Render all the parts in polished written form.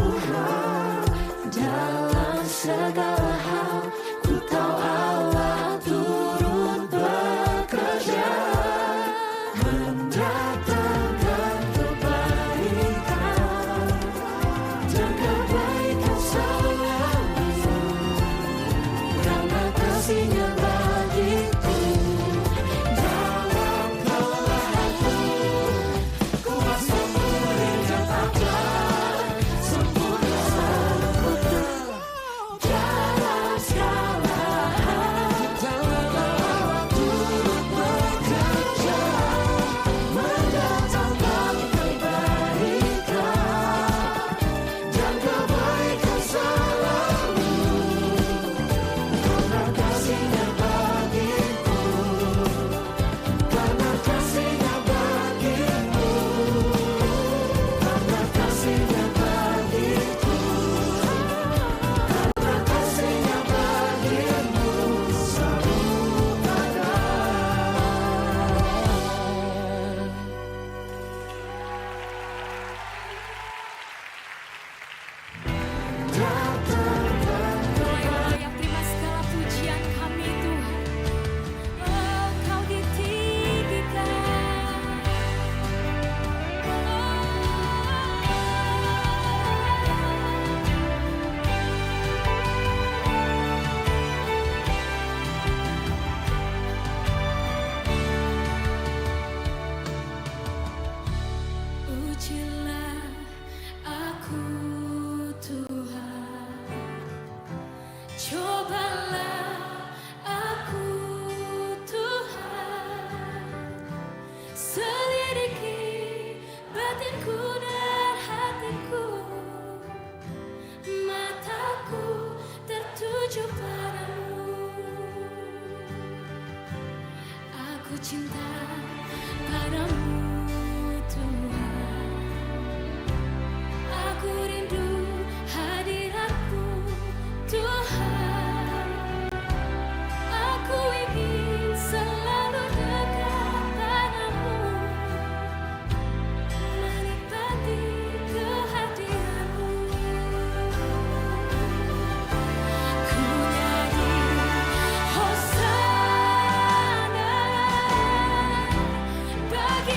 Tuhan dalam segala hal. Ku tahu Allah turut bekerja mendatangkan kebaikan dan kebaikan selalu karena kasih-Nya bagiku. Dalam kelemahanku ku masih melihat akan sempurna dalam segala hal. Allah turut bekerja mendatangkan kebaikan dan kebaikan selalu karena kasih-Nya bagiku, karena kasih-Nya bagiku, karena kasih-Nya bagiku, karena kasih-Nya bagimu selalu ada. Layak terima segala pujian kami Tuhan. Oh, Kau ditinggikan. Ujilah aku Tuhan, cobalah aku Tuhan, selidiki batinku dan hatiku, mataku tertuju padamu. Aku cinta padamu Tuhan, aku rindu hadirat-Mu Tuhan, aku ingin selalu dekat padamu, menikmati kehadiran-Mu. Ku nyanyi Hosana bagi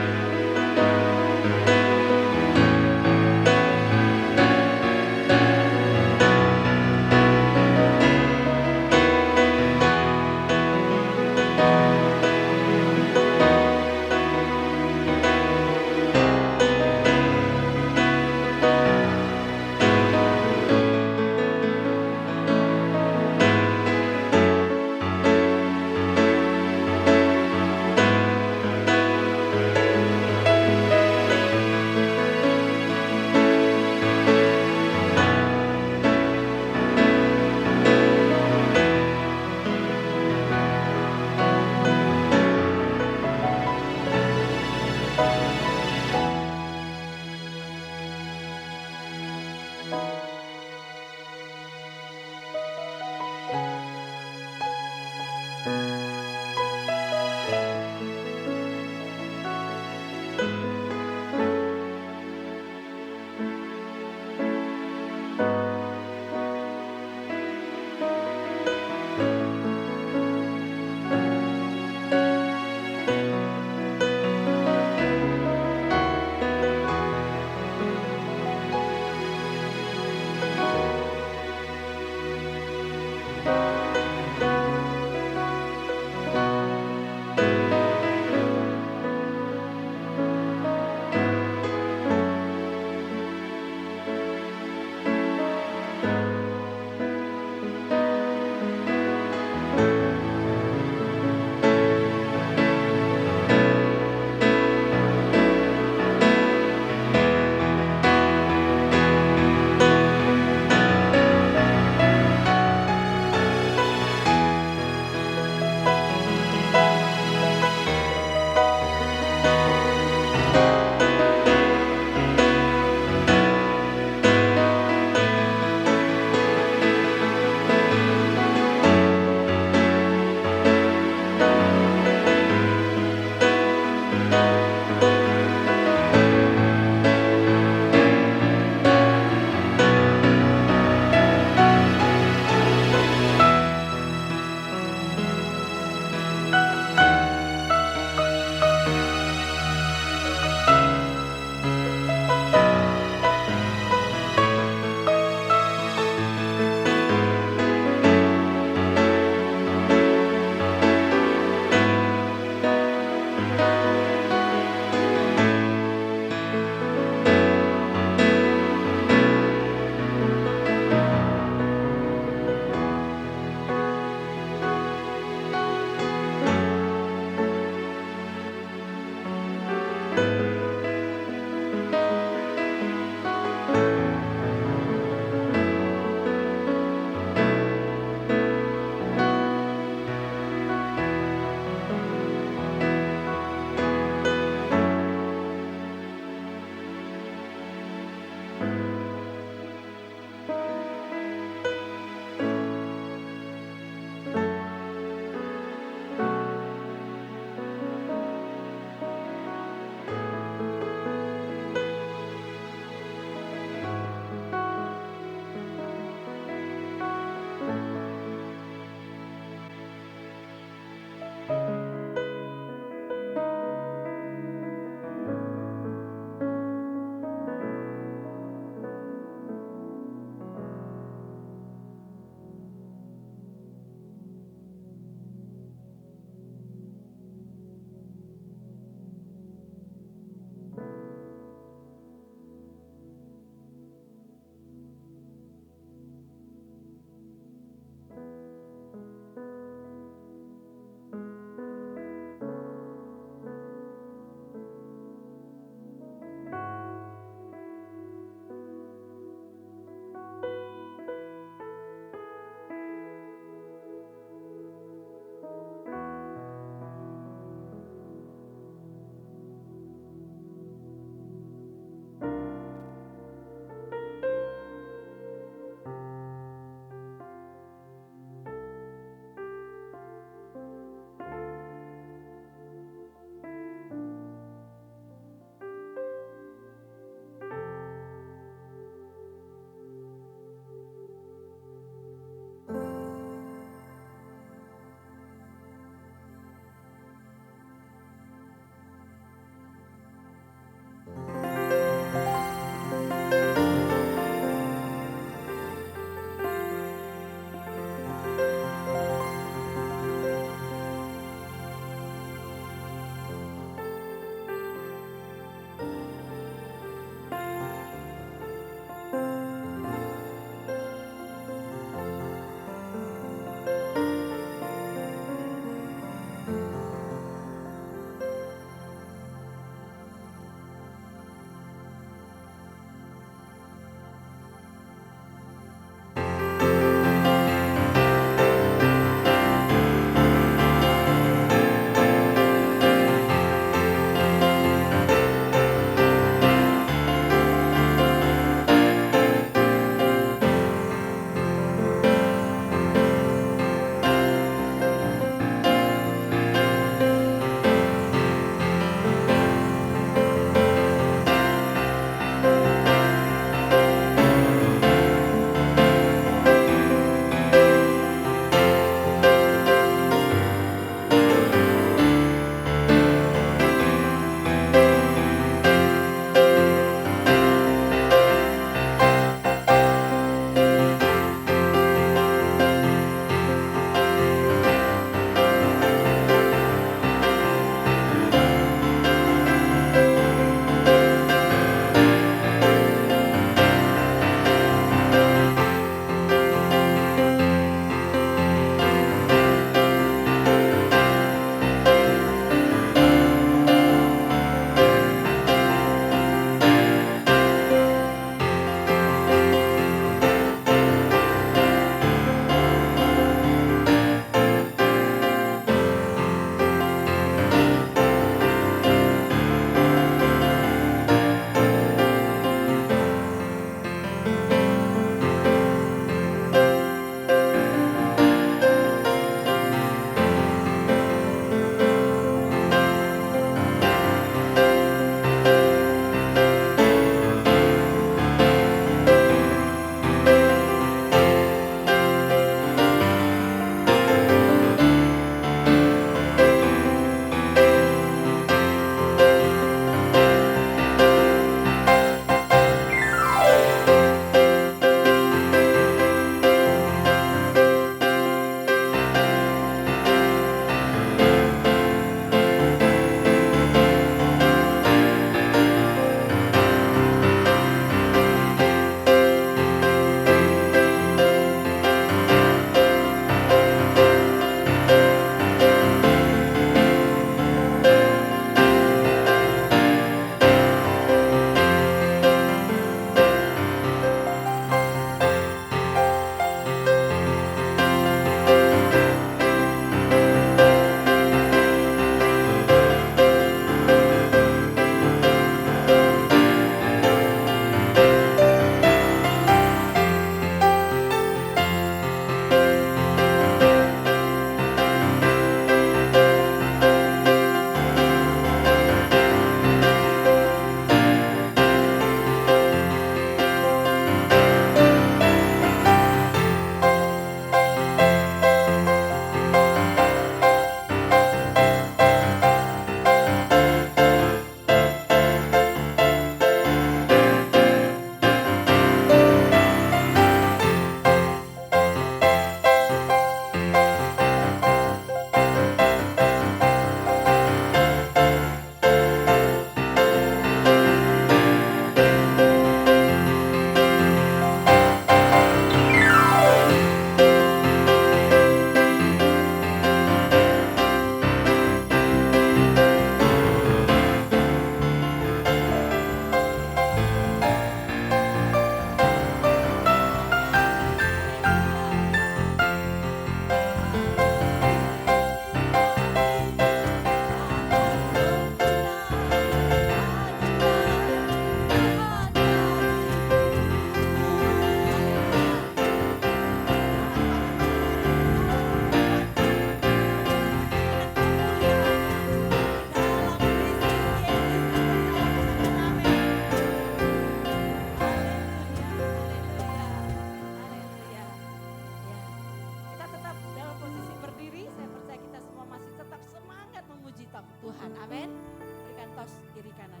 kanan,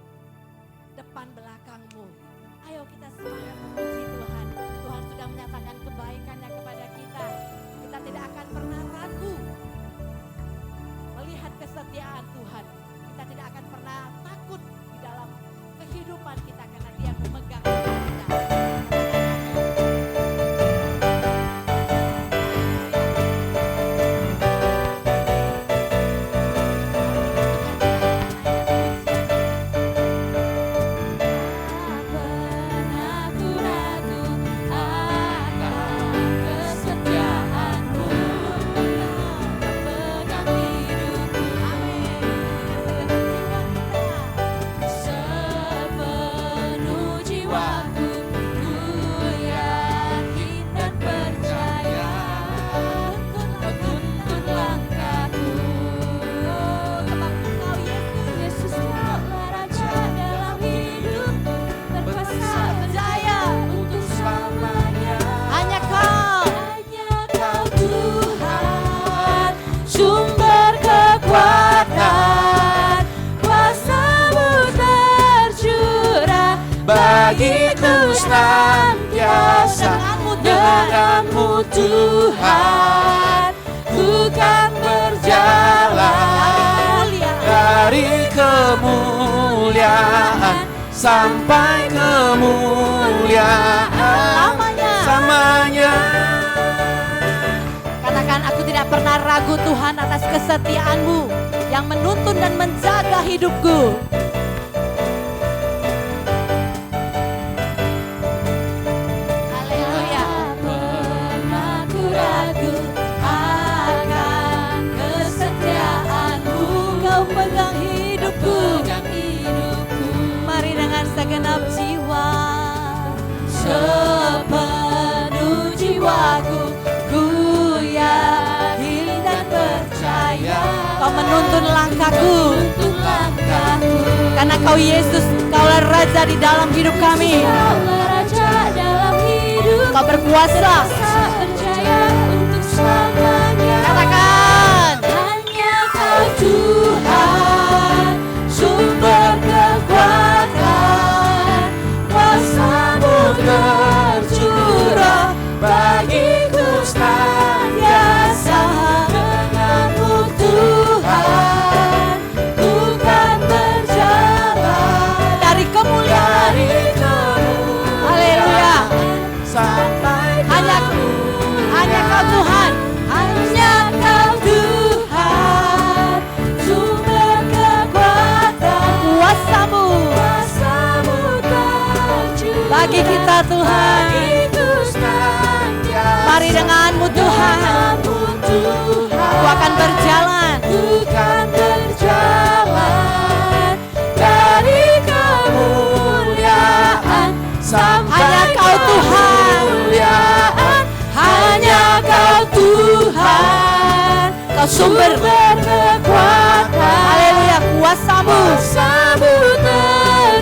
depan belakangmu. Ayo kita semangat memuji Tuhan. Tuhan sudah menyatakan kebaikannya kepada kita. Kita tidak akan pernah ragu melihat kesetiaan Tuhan. Kita tidak akan pernah takut di dalam kehidupan kita karena Dia memegang kita. Bagiku senantiasa denganmu Tuhan, ku kan berjalan dari kemuliaan sampai kemuliaan selamanya. Katakan, aku tidak pernah ragu Tuhan atas kesetiaan-Mu yang menuntun dan menjaga hidupku. Segenap jiwa, sepenuh jiwaku, ku yakin dan percaya. Kau menuntun langkahku, karena Kau Yesus, Kaulah Raja di dalam hidup kami. Kau berkuasa, percaya untuk selamanya. Katakan, hanya Kau Tuhan, sumber kekuatan, kuasa-Mu tercurah bagiku senantiasa denganmu Tuhan, ku kan berjalan dari kemuliaan, haleluya, sampai hanya Kau Tuhan, hanya Kau Tuhan, sumber kekuatan, kuasa-Mu tercurah bagi kita Tuhan. Mari denganmu Tuhan, aku akan berjalan, dari kemuliaan sampai hanya Kau Tuhan, hanya Kau Tuhan, Kau sumber kekuatan, haleluya, kuasa-Mu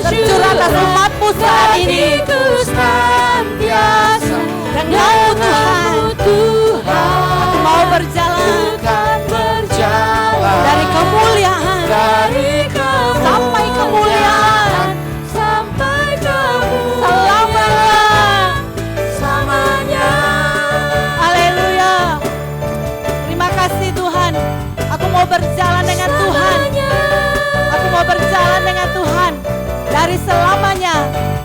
tercurah atas umat-Mu saat ini. Denganmu Tuhan, aku mau berjalan, dari kemuliaan sampai kemuliaan selamanya. Haleluya. Terima kasih Tuhan. Aku mau berjalan dengan Tuhan. Aku mau berjalan dengan Tuhan dari selamanya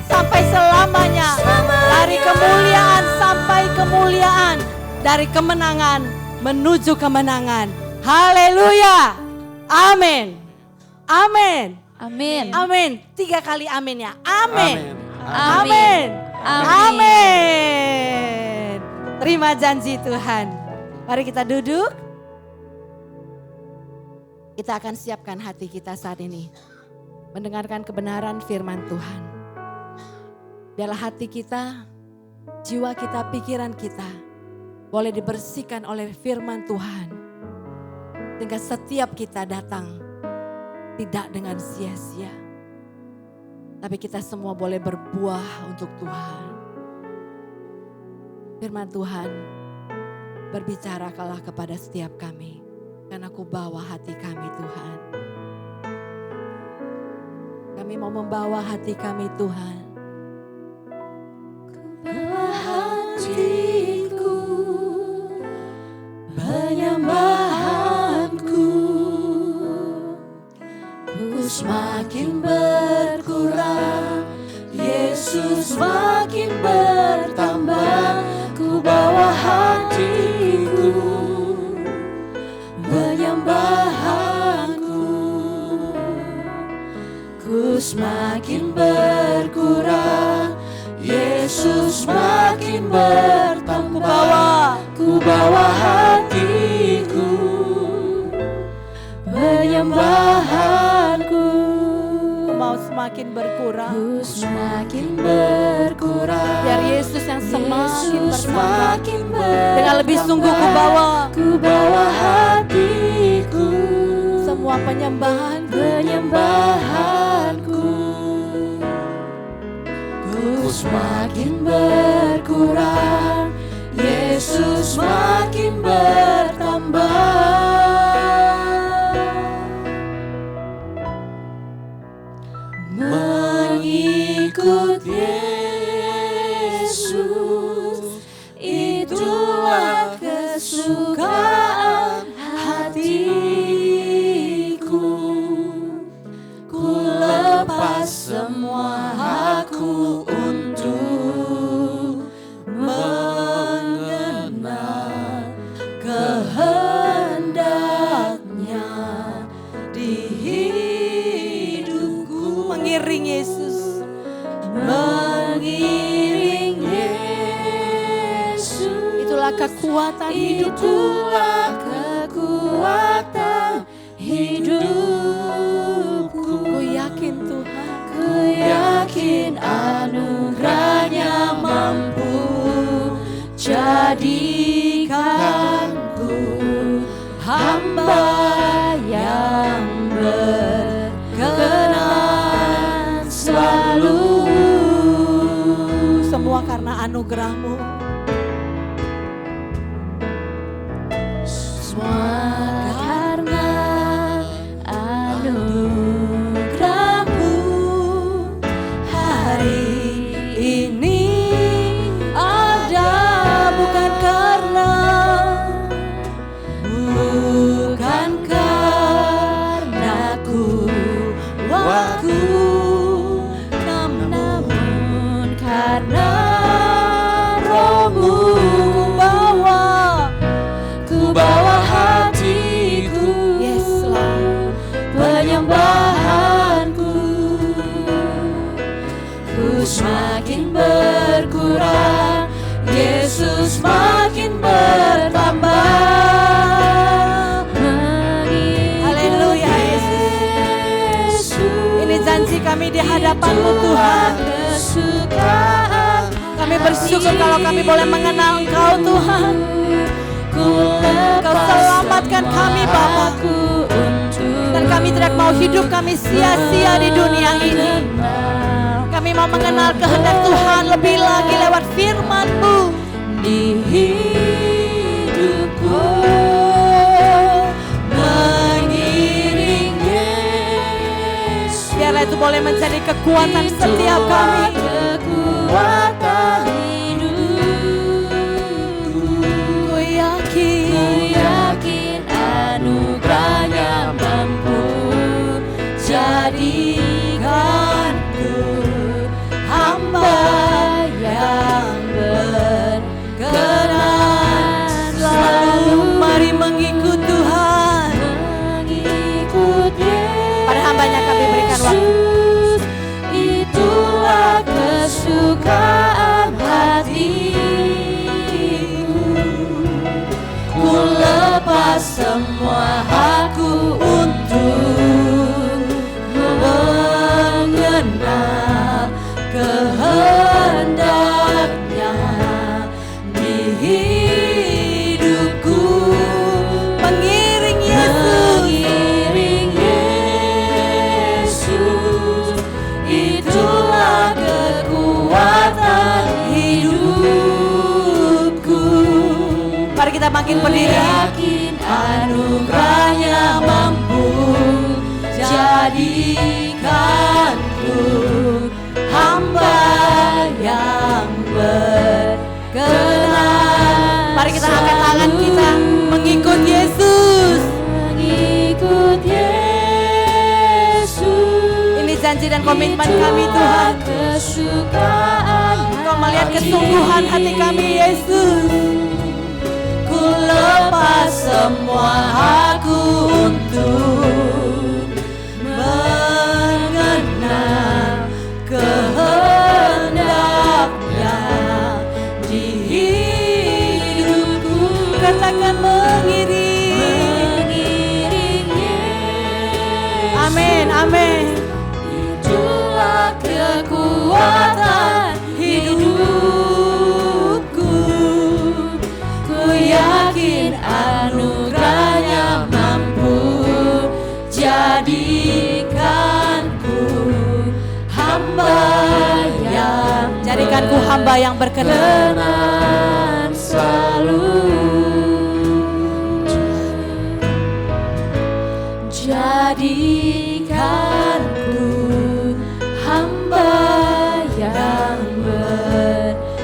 sampai selamanya. Dari kemuliaan sampai kemuliaan. Dari kemenangan menuju kemenangan. Haleluya. Amin. Amin. Amin. Amin. 3 kali amin ya. Amin. Amin. Amin. Amin. Terima janji Tuhan. Mari kita duduk. Kita akan siapkan hati kita saat ini. Mendengarkan kebenaran firman Tuhan. Biarlah hati kita, jiwa kita, pikiran kita boleh dibersihkan oleh firman Tuhan. Sehingga setiap kita datang tidak dengan sia-sia. Tapi kita semua boleh berbuah untuk Tuhan. Firman Tuhan, berbicarakanlah kepada setiap kami. Karena Ku bawa hati kami Tuhan. Kami Kami mau membawa hati kami Tuhan. Hatiku, penyembahanku, ku semakin berkurang, Yesus makin bertambah. Ku bawa hatiku, penyembahanku, ku semakin berkurang, Yesus makin bertambah. Ku bawa hatiku, penyembahanku, Ku mau semakin berkurang. ku semakin berkurang, Biar Yesus yang semakin Yesus bertambah. semakin bertambah. Dengan lebih sungguh ku bawa hatiku, semua penyembahanku, ku semakin berkurang, Yesus makin bertambah. Mengikut Yesus, itulah kesukaan hatiku. Ku lepas semua hakku untuk mengenal kehendaknya di hidupku. mengiring Yesus. Mengiring Yesus, Itulah kekuatan hidupku. itulah kekuatan hidupku. Ku yakin Tuhan. Ku yakin anugerahnya mampu jadikanku hamba yang berkenan selalu. Semua karena anugerah-Mu. Semua karena anugerah-Mu. Hari ini ada bukan karena kuatku, namun karena Roh-Mu. Ku bawa hatiku, Yes, Lord. penyembahanku, ku semakin berkurang, Yesus makin bertambah. Haleluya, Yesus. Ini janji kami di hadapan-Mu Tuhan. Kesukaan Kami bersyukur kalau kami boleh mengenal Engkau Tuhan. Engkau selamatkan kami Bapa. Dan kami tidak mau hidup kami sia-sia di dunia ini. Kami mau mengenal kehendak Tuhan lebih lagi lewat firman-Mu. di hidupku, mengiring Yesus. Biarlah itu boleh menjadi kekuatan setiap kami. Kekuatan hidupku. Ku yakin anugerahnya mampu jadikanku hamba yang berkenan selalu. Mari mengikut Tuhan. Mengikut Pada hambanya kami berikan waktu. Yesus, itulah kesukaan hatiku. Ku lepas semua hakku untuk mengenal kehendaknya di hidupku. Mengiring Yesus. Mengiring Yesus, itulah kekuatan hidupku. Mari kita makin berdiri. Yakin anugerahnya mampu jadikanku menyatakan komitmen kami Tuhan. Engkau melihat kesungguhan hati kami Yesus. Ku lepas semua aku untuk mengenal kehendaknya di hidupku. Katakan mengiring. Amin, amin. Itulah kekuatan hidupku. Ku yakin anugerahnya mampu jadikanku hamba Jadikanku hamba yang berkenan. berkenan selalu. Jadikanku hamba yang berkenan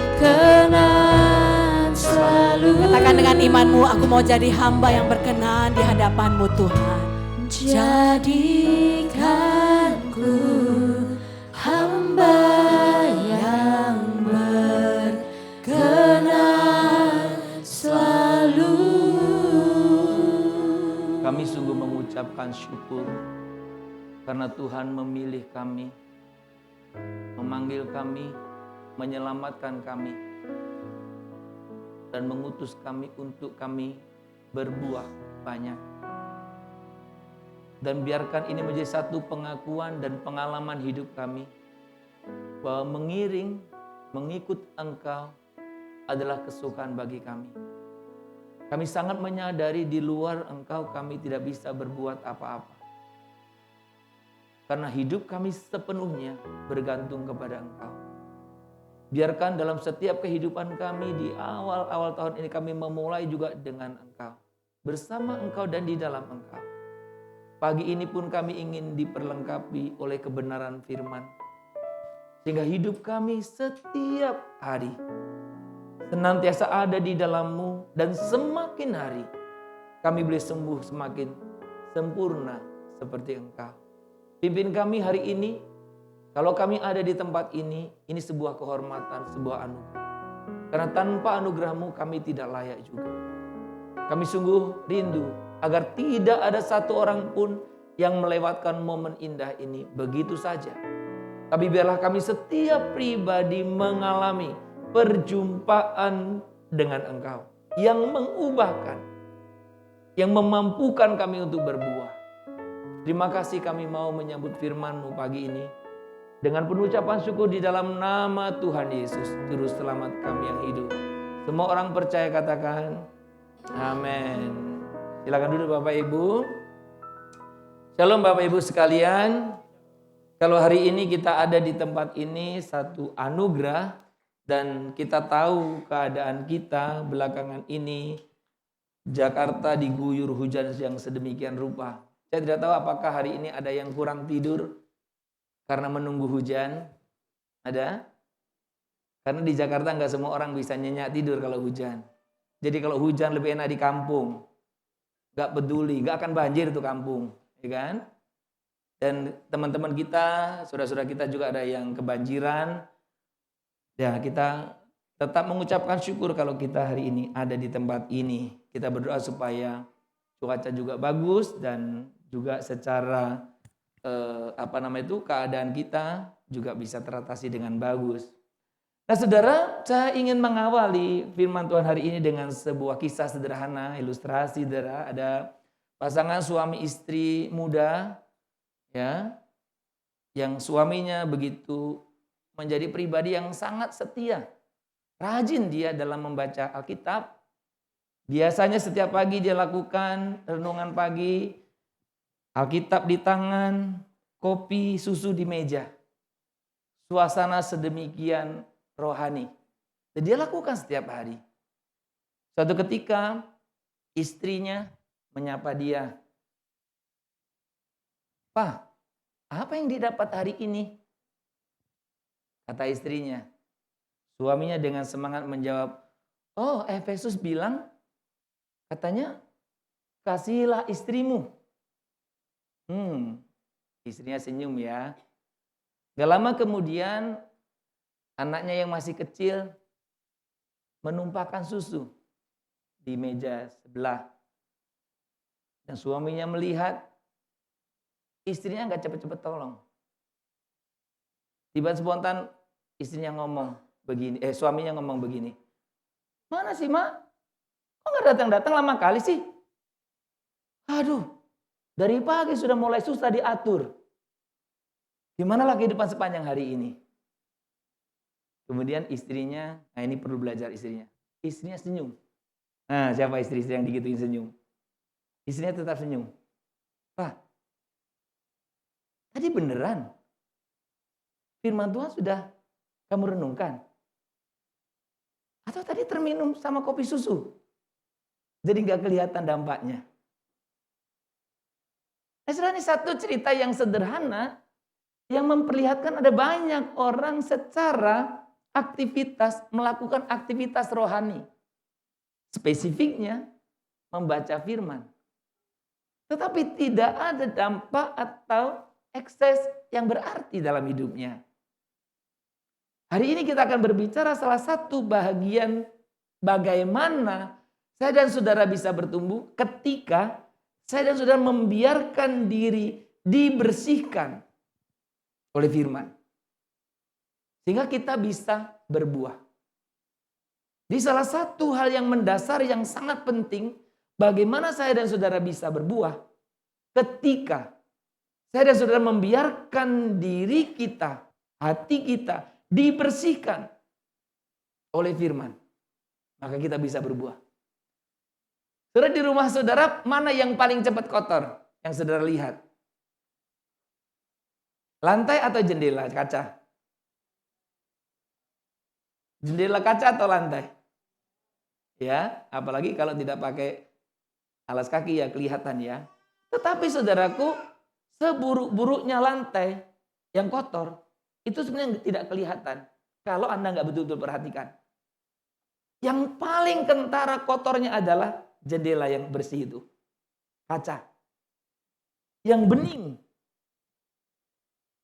selalu. Katakan dengan imanmu, aku mau jadi hamba yang berkenan di hadapan-Mu Tuhan. Jadikanku hamba yang berkenan selalu. Kami sungguh mengucapkan syukur karena Tuhan memilih kami, memanggil kami, menyelamatkan kami, dan mengutus kami untuk kami berbuah banyak. Dan biarkan ini menjadi satu pengakuan dan pengalaman hidup kami, bahwa mengiring, mengikut Engkau adalah kesukaan bagi kami. Kami sangat menyadari di luar Engkau kami tidak bisa berbuat apa-apa. Karena hidup kami sepenuhnya bergantung kepada Engkau. Biarkan dalam setiap kehidupan kami di awal-awal tahun ini kami memulai juga dengan Engkau. Bersama Engkau dan di dalam Engkau. Pagi ini pun kami ingin diperlengkapi oleh kebenaran firman. Sehingga hidup kami setiap hari senantiasa ada di dalam-Mu, dan semakin hari kami boleh sembuh semakin sempurna seperti Engkau. Pimpin kami hari ini, kalau kami ada di tempat ini sebuah kehormatan, sebuah anugerah. Karena tanpa anugerah-Mu kami tidak layak juga. Kami sungguh rindu agar tidak ada satu orang pun yang melewatkan momen indah ini begitu saja. Tapi biarlah kami setiap pribadi mengalami perjumpaan dengan Engkau yang mengubahkan, yang memampukan kami untuk berbuah. Terima kasih kami mau menyambut firman-Mu pagi ini dengan penuh ucapan syukur di dalam nama Tuhan Yesus, Juru Selamat kami yang hidup. Semua orang percaya katakan amin. Silakan duduk Bapak Ibu. Shalom Bapak Ibu sekalian. Kalau hari ini kita ada di tempat ini satu anugerah, dan kita tahu keadaan kita belakangan ini Jakarta diguyur hujan yang sedemikian rupa. Saya tidak tahu apakah hari ini ada yang kurang tidur karena menunggu hujan. Ada? Karena di Jakarta nggak semua orang bisa nyenyak tidur kalau hujan. Jadi kalau hujan lebih enak di kampung. Nggak peduli, nggak akan banjir tuh kampung. Ya kan? Dan teman-teman kita, saudara-saudara kita juga ada yang kebanjiran. Ya, kita tetap mengucapkan syukur kalau kita hari ini ada di tempat ini. Kita berdoa supaya cuaca juga bagus dan juga secara keadaan kita juga bisa teratasi dengan bagus. Nah, saudara, saya ingin mengawali firman Tuhan hari ini dengan sebuah kisah sederhana, ilustrasi. Saudara, ada pasangan suami istri muda, ya, yang suaminya begitu menjadi pribadi yang sangat setia. Rajin dia dalam membaca Alkitab. Biasanya setiap pagi dia lakukan renungan pagi, Alkitab di tangan, kopi, susu di meja. Suasana sedemikian rohani. Dan dia lakukan setiap hari. Suatu ketika istrinya menyapa dia. "Pak, apa yang didapat hari ini?" Kata istrinya. Suaminya dengan semangat menjawab, "Oh, Efesus bilang, katanya, kasihilah istrimu." Istrinya senyum ya. Gak lama kemudian anaknya yang masih kecil menumpahkan susu di meja sebelah. Dan suaminya melihat, istrinya gak cepet-cepet tolong. Tiba spontan istrinya ngomong begini, suaminya ngomong begini. Mana sih mak? Kok gak datang-datang lama kali sih? Aduh, dari pagi sudah mulai susah diatur. Gimana lah kehidupan sepanjang hari ini? Kemudian istrinya, nah ini perlu belajar istrinya. Istrinya senyum. Nah, siapa istri-istri yang digituin senyum? Istrinya tetap senyum. Pak, tadi beneran firman Tuhan sudah kamu renungkan? Atau tadi terminum sama kopi susu? Jadi nggak kelihatan dampaknya. Nah, ini satu cerita yang sederhana yang memperlihatkan ada banyak orang secara aktivitas, melakukan aktivitas rohani. Spesifiknya membaca firman. Tetapi tidak ada dampak atau ekses yang berarti dalam hidupnya. Hari ini kita akan berbicara salah satu bahagian bagaimana saya dan saudara bisa bertumbuh ketika saya dan saudara membiarkan diri dibersihkan oleh firman. Sehingga kita bisa berbuah. Di salah satu hal yang mendasar yang sangat penting, bagaimana saya dan saudara bisa berbuah ketika saya dan saudara membiarkan diri kita, hati kita dibersihkan oleh firman. Maka kita bisa berbuah. Saudara, di rumah saudara mana yang paling cepat kotor? Yang saudara lihat. Lantai atau jendela kaca? Jendela kaca atau lantai? Ya, apalagi kalau tidak pakai alas kaki ya kelihatan ya. Tetapi saudaraku, seburuk-buruknya lantai yang kotor, itu sebenarnya tidak kelihatan kalau Anda nggak betul-betul perhatikan. Yang paling kentara kotornya adalah jendela yang bersih itu. Kaca. Yang bening.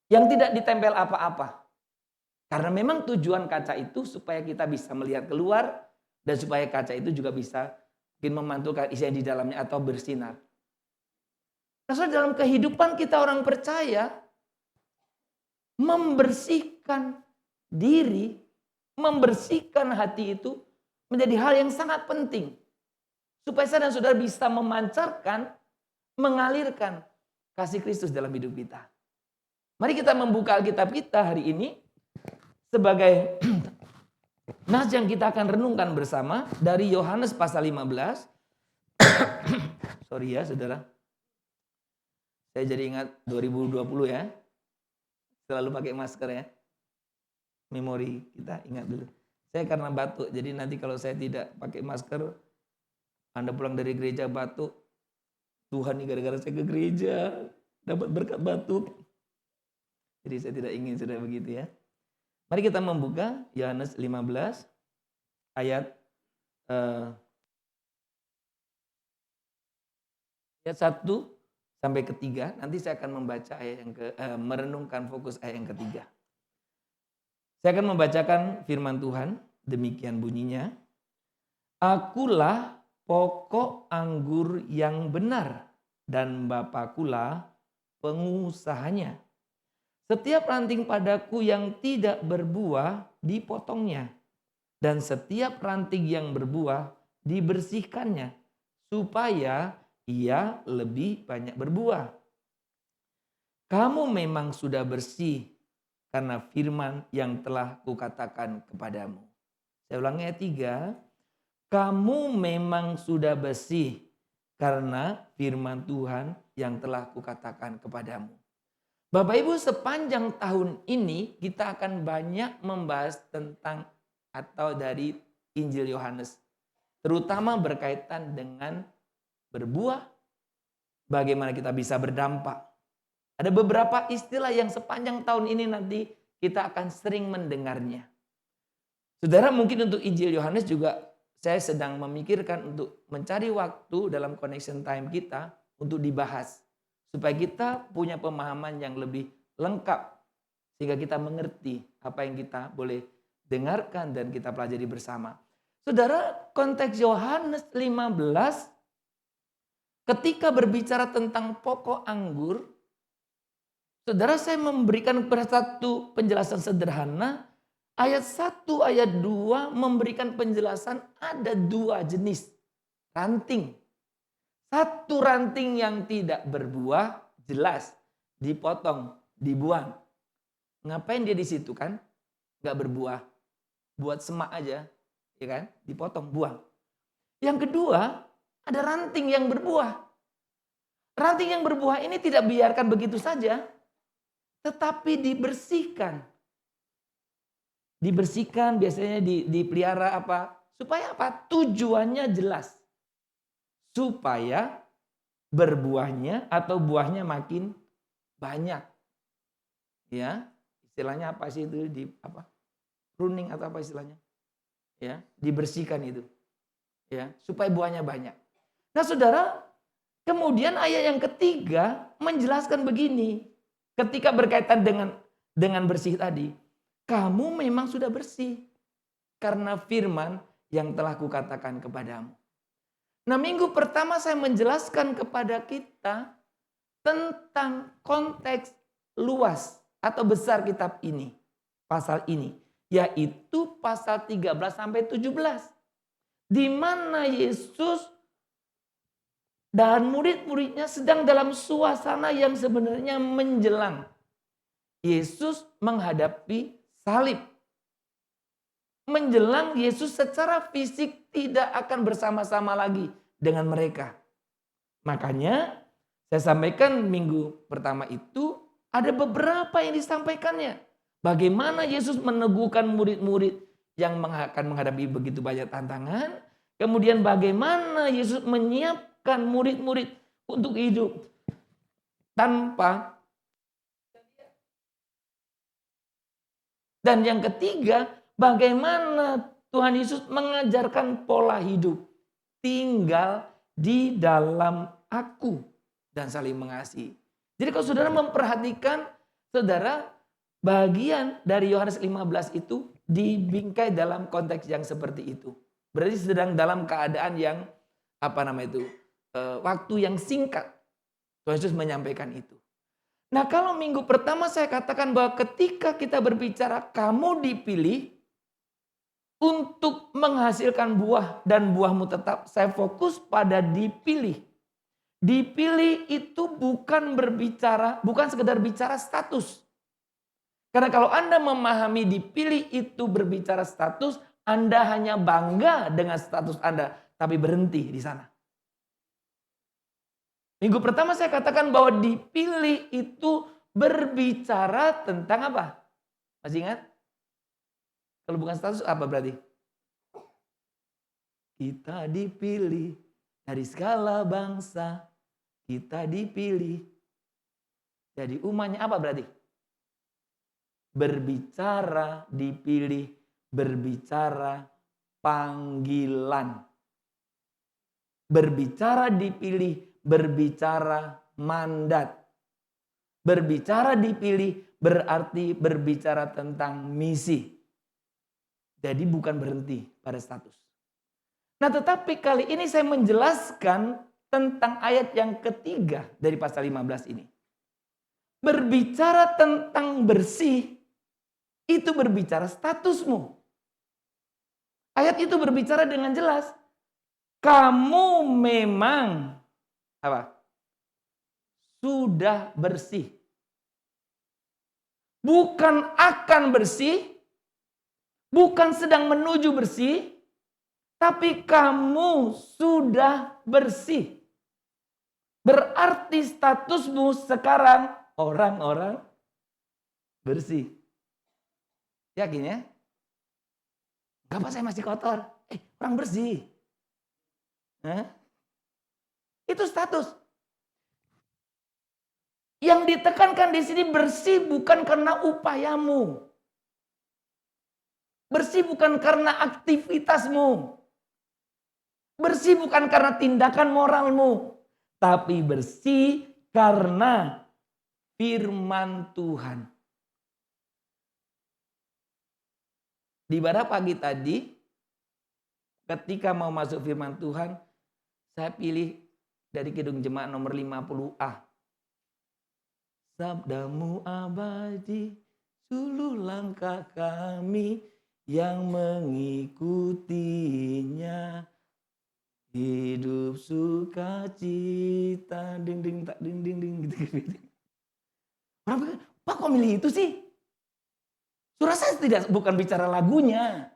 Yang tidak ditempel apa-apa. Karena memang tujuan kaca itu supaya kita bisa melihat keluar dan supaya kaca itu juga bisa memantulkan isi yang di dalamnya atau bersinar. Nah, dalam kehidupan kita orang percaya, membersihkan diri, membersihkan hati itu menjadi hal yang sangat penting. Supaya saya dan saudara bisa memancarkan, mengalirkan kasih Kristus dalam hidup kita. Mari kita membuka Alkitab kita hari ini sebagai nas yang kita akan renungkan bersama dari Yohanes pasal 15. Sorry ya saudara. Saya jadi ingat 2020 ya. Selalu pakai masker ya. Memori kita ingat dulu. Saya karena batuk, jadi nanti kalau saya tidak pakai masker, Anda pulang dari gereja batuk, Tuhan nih gara-gara saya ke gereja, dapat berkat batuk. Jadi saya tidak ingin sudah begitu ya. Mari kita membuka Yohanes 15 ayat 1 sampai ketiga. Nanti saya akan membaca ayat yang merenungkan fokus ayat yang ketiga. Saya akan membacakan firman Tuhan, demikian bunyinya. Akulah pokok anggur yang benar dan Bapakulah pengusahanya. Setiap ranting padaku yang tidak berbuah dipotongnya. Dan setiap ranting yang berbuah dibersihkannya. Supaya ia lebih banyak berbuah. Kamu memang sudah bersih karena firman yang telah kukatakan kepadamu. Saya ulangi ayat 3. Kamu memang sudah bersih karena firman Tuhan yang telah kukatakan kepadamu. Bapak Ibu, sepanjang tahun ini kita akan banyak membahas tentang atau dari Injil Yohanes. Terutama berkaitan dengan berbuah, bagaimana kita bisa berdampak. Ada beberapa istilah yang sepanjang tahun ini nanti kita akan sering mendengarnya. Saudara, mungkin untuk Injil Yohanes juga saya sedang memikirkan untuk mencari waktu dalam connection time kita untuk dibahas. Supaya kita punya pemahaman yang lebih lengkap. Sehingga kita mengerti apa yang kita boleh dengarkan dan kita pelajari bersama. Saudara, konteks Yohanes 15 ketika berbicara tentang pokok anggur, saudara, saya memberikan satu penjelasan sederhana. Ayat 1, ayat 2 memberikan penjelasan ada 2 jenis ranting. Satu ranting yang tidak berbuah jelas dipotong, dibuang. Ngapain dia di situ kan? Gak berbuah. Buat semak aja, ya kan? Dipotong, buang. Yang kedua, ada ranting yang berbuah. Ranting yang berbuah ini tidak biarkan begitu saja, tetapi dibersihkan. Dibersihkan biasanya dipelihara apa? Supaya apa? Tujuannya jelas. Supaya berbuahnya atau buahnya makin banyak. Ya, istilahnya apa sih itu pruning atau apa istilahnya? Ya, dibersihkan itu. Ya, supaya buahnya banyak. Nah, Saudara, kemudian ayat yang ketiga menjelaskan begini. Ketika berkaitan dengan bersih tadi, kamu memang sudah bersih karena firman yang telah kukatakan kepadamu. Nah, minggu pertama saya menjelaskan kepada kita tentang konteks luas atau besar kitab ini, pasal ini, yaitu pasal 13 sampai 17. Di mana Yesus dan murid-muridnya sedang dalam suasana yang sebenarnya menjelang. Yesus menghadapi salib. Menjelang Yesus secara fisik tidak akan bersama-sama lagi dengan mereka. Makanya saya sampaikan minggu pertama itu ada beberapa yang disampaikannya. Bagaimana Yesus meneguhkan murid-murid yang akan menghadapi begitu banyak tantangan. Kemudian bagaimana Yesus menyiapkan murid-murid untuk hidup tanpa. Dan yang ketiga, bagaimana Tuhan Yesus mengajarkan pola hidup. Tinggal di dalam aku dan saling mengasihi. Jadi kalau saudara memperhatikan, saudara, bagian dari Yohanes 15 itu dibingkai dalam konteks yang seperti itu. Berarti sedang dalam keadaan yang waktu yang singkat. Tuhan Yesus menyampaikan itu. Nah, kalau minggu pertama saya katakan bahwa ketika kita berbicara kamu dipilih untuk menghasilkan buah dan buahmu tetap, saya fokus pada dipilih. Dipilih itu bukan sekedar bicara status. Karena kalau Anda memahami dipilih itu berbicara status, Anda hanya bangga dengan status Anda, tapi berhenti di sana. Minggu pertama saya katakan bahwa dipilih itu berbicara tentang apa? Masih ingat? Kalau bukan status apa berarti? Kita dipilih dari segala bangsa. Kita dipilih. Jadi umatnya apa berarti? Berbicara, dipilih, berbicara panggilan. Berbicara dipilih, berbicara mandat. Berbicara dipilih berarti berbicara tentang misi. Jadi bukan berhenti pada status. Nah, tetapi kali ini saya menjelaskan tentang ayat yang ketiga dari pasal 15 ini. Berbicara tentang bersih, itu berbicara statusmu. Ayat itu berbicara dengan jelas. Kamu memang sudah bersih. Bukan akan bersih, bukan sedang menuju bersih, tapi kamu sudah bersih. Berarti statusmu sekarang orang-orang bersih. Yakin ya? Gak apa saya masih kotor. Orang bersih. Itu status. Yang ditekankan di sini bersih bukan karena upayamu. Bersih bukan karena aktivitasmu. Bersih bukan karena tindakan moralmu. Tapi bersih karena firman Tuhan. Di ibadah pagi tadi, ketika mau masuk firman Tuhan, saya pilih dari Kidung Jemaat nomor 50A. Sabdamu abadi, suluh langkah kami yang mengikutinya. Hidup sukacita, ding ding tak ding ding ding gitu. Orang bilang, Pak kok milih itu sih? Surah saya bukan bicara lagunya.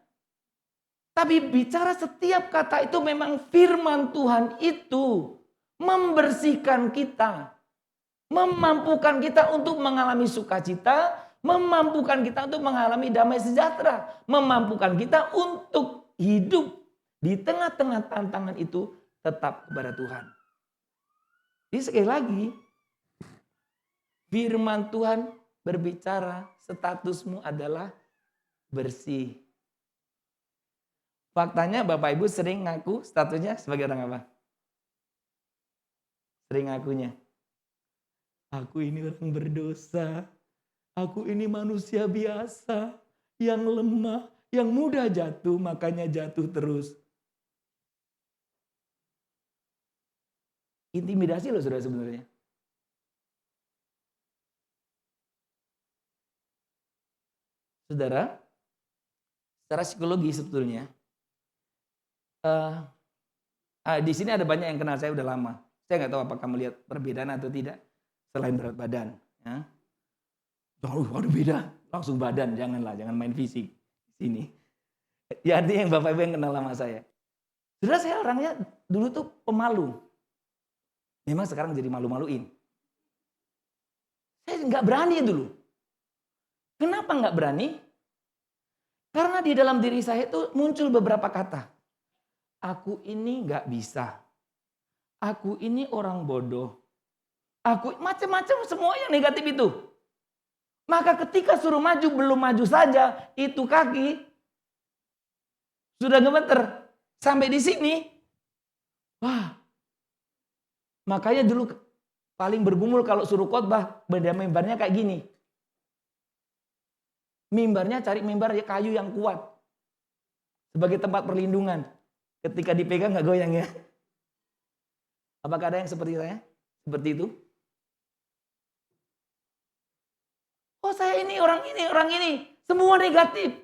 Tapi bicara setiap kata itu memang firman Tuhan itu membersihkan kita. Memampukan kita untuk mengalami sukacita. Memampukan kita untuk mengalami damai sejahtera. Memampukan kita untuk hidup di tengah-tengah tantangan itu tetap kepada Tuhan. Jadi sekali lagi, firman Tuhan berbicara statusmu adalah bersih. Faktanya Bapak Ibu sering ngaku statusnya sebagai orang apa? Sering ngakunya. Aku ini orang berdosa. Aku ini manusia biasa. Yang lemah. Yang mudah jatuh. Makanya jatuh terus. Intimidasi loh saudara sebenarnya. Saudara, secara psikologi sebetulnya, di sini ada banyak yang kenal saya udah lama. Saya nggak tahu apakah melihat perbedaan atau tidak selain berat badan. Ya. Aduh beda, langsung badan, jangan main fisik di sini. Ya artinya yang Bapak Ibu yang kenal lama saya. Saudara, saya orangnya dulu tuh pemalu. Memang sekarang jadi malu-maluin. Saya nggak berani dulu. Kenapa nggak berani? Karena di dalam diri saya itu muncul beberapa kata. Aku ini nggak bisa. Aku ini orang bodoh. Aku macam-macam semua yang negatif itu. Maka ketika suruh maju, belum maju saja, itu kaki sudah gemeter. Sampai di sini, wah. Makanya dulu paling bergumul kalau suruh khotbah, benda mimbarnya kayak gini. Mimbarnya cari mimbar kayu yang kuat. Sebagai tempat perlindungan. Ketika dipegang gak goyang ya. Apakah ada yang seperti saya? Seperti itu? Oh saya ini, orang ini. Semua negatif.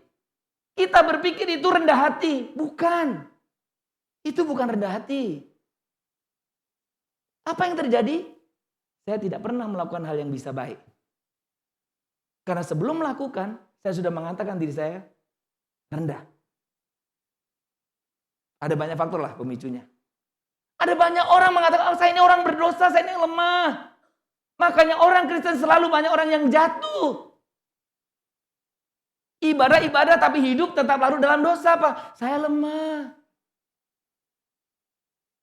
Kita berpikir itu rendah hati. Bukan. Itu bukan rendah hati. Apa yang terjadi? Saya tidak pernah melakukan hal yang bisa baik. Karena sebelum melakukan, saya sudah mengatakan diri saya rendah. Ada banyak faktor lah pemicunya. Ada banyak orang mengatakan, saya ini orang berdosa, saya ini lemah. Makanya orang Kristen selalu banyak orang yang jatuh. Ibadah tapi hidup tetap larut dalam dosa, Pak. Saya lemah.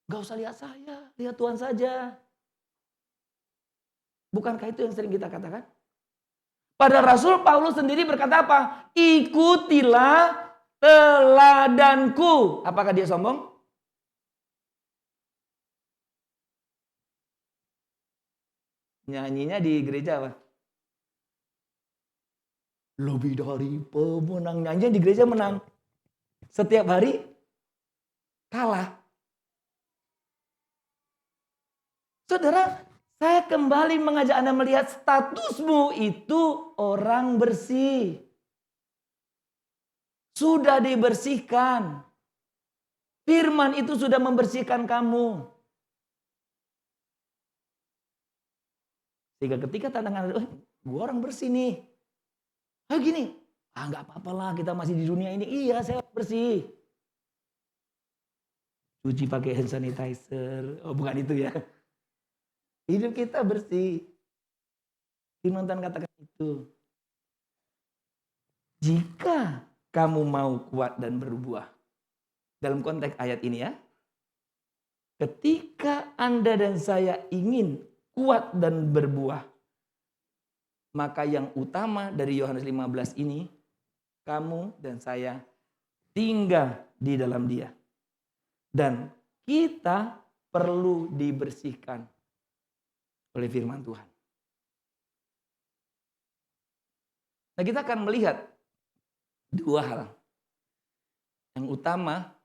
Gak usah lihat saya, lihat Tuhan saja. Bukankah itu yang sering kita katakan? Pada Rasul Paulus sendiri berkata apa? Ikutilah teladanku. Apakah dia sombong? Nyanyinya di gereja apa? Lebih dari pemenang. Nyanyinya di gereja menang. Setiap hari kalah. Saudara, saya kembali mengajak Anda melihat statusmu itu orang bersih. Sudah dibersihkan. Firman itu sudah membersihkan kamu. Sehingga ketika tantangan ada, gue orang bersih nih. Ayo gini, nggak apa-apa lah kita masih di dunia ini. Iya saya bersih. Cuci pakai hand sanitizer. Oh bukan itu ya. Hidup kita bersih. Firman Tuhan katakan itu. Jika kamu mau kuat dan berbuah. Dalam konteks ayat ini ya. Ketika Anda dan saya ingin kuat dan berbuah. Maka yang utama dari Yohanes 15 ini. Kamu dan saya tinggal di dalam dia. Dan kita perlu dibersihkan oleh firman Tuhan. Nah kita akan melihat dua hal Yang utama,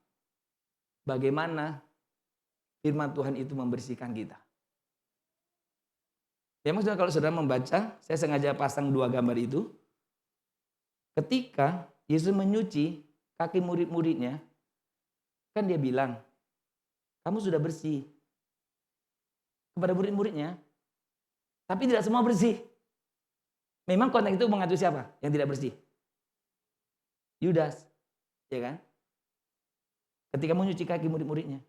bagaimana firman Tuhan itu membersihkan kita. Ya maksudnya kalau saudara membaca, saya sengaja pasang 2 gambar itu. Ketika Yesus menyuci kaki murid-muridnya, kan dia bilang, kamu sudah bersih. Kepada murid-muridnya. Tapi tidak semua bersih. Memang konteks itu mengacu siapa yang tidak bersih? Yudas. Ya kan? Ketika menyuci kaki murid-muridnya.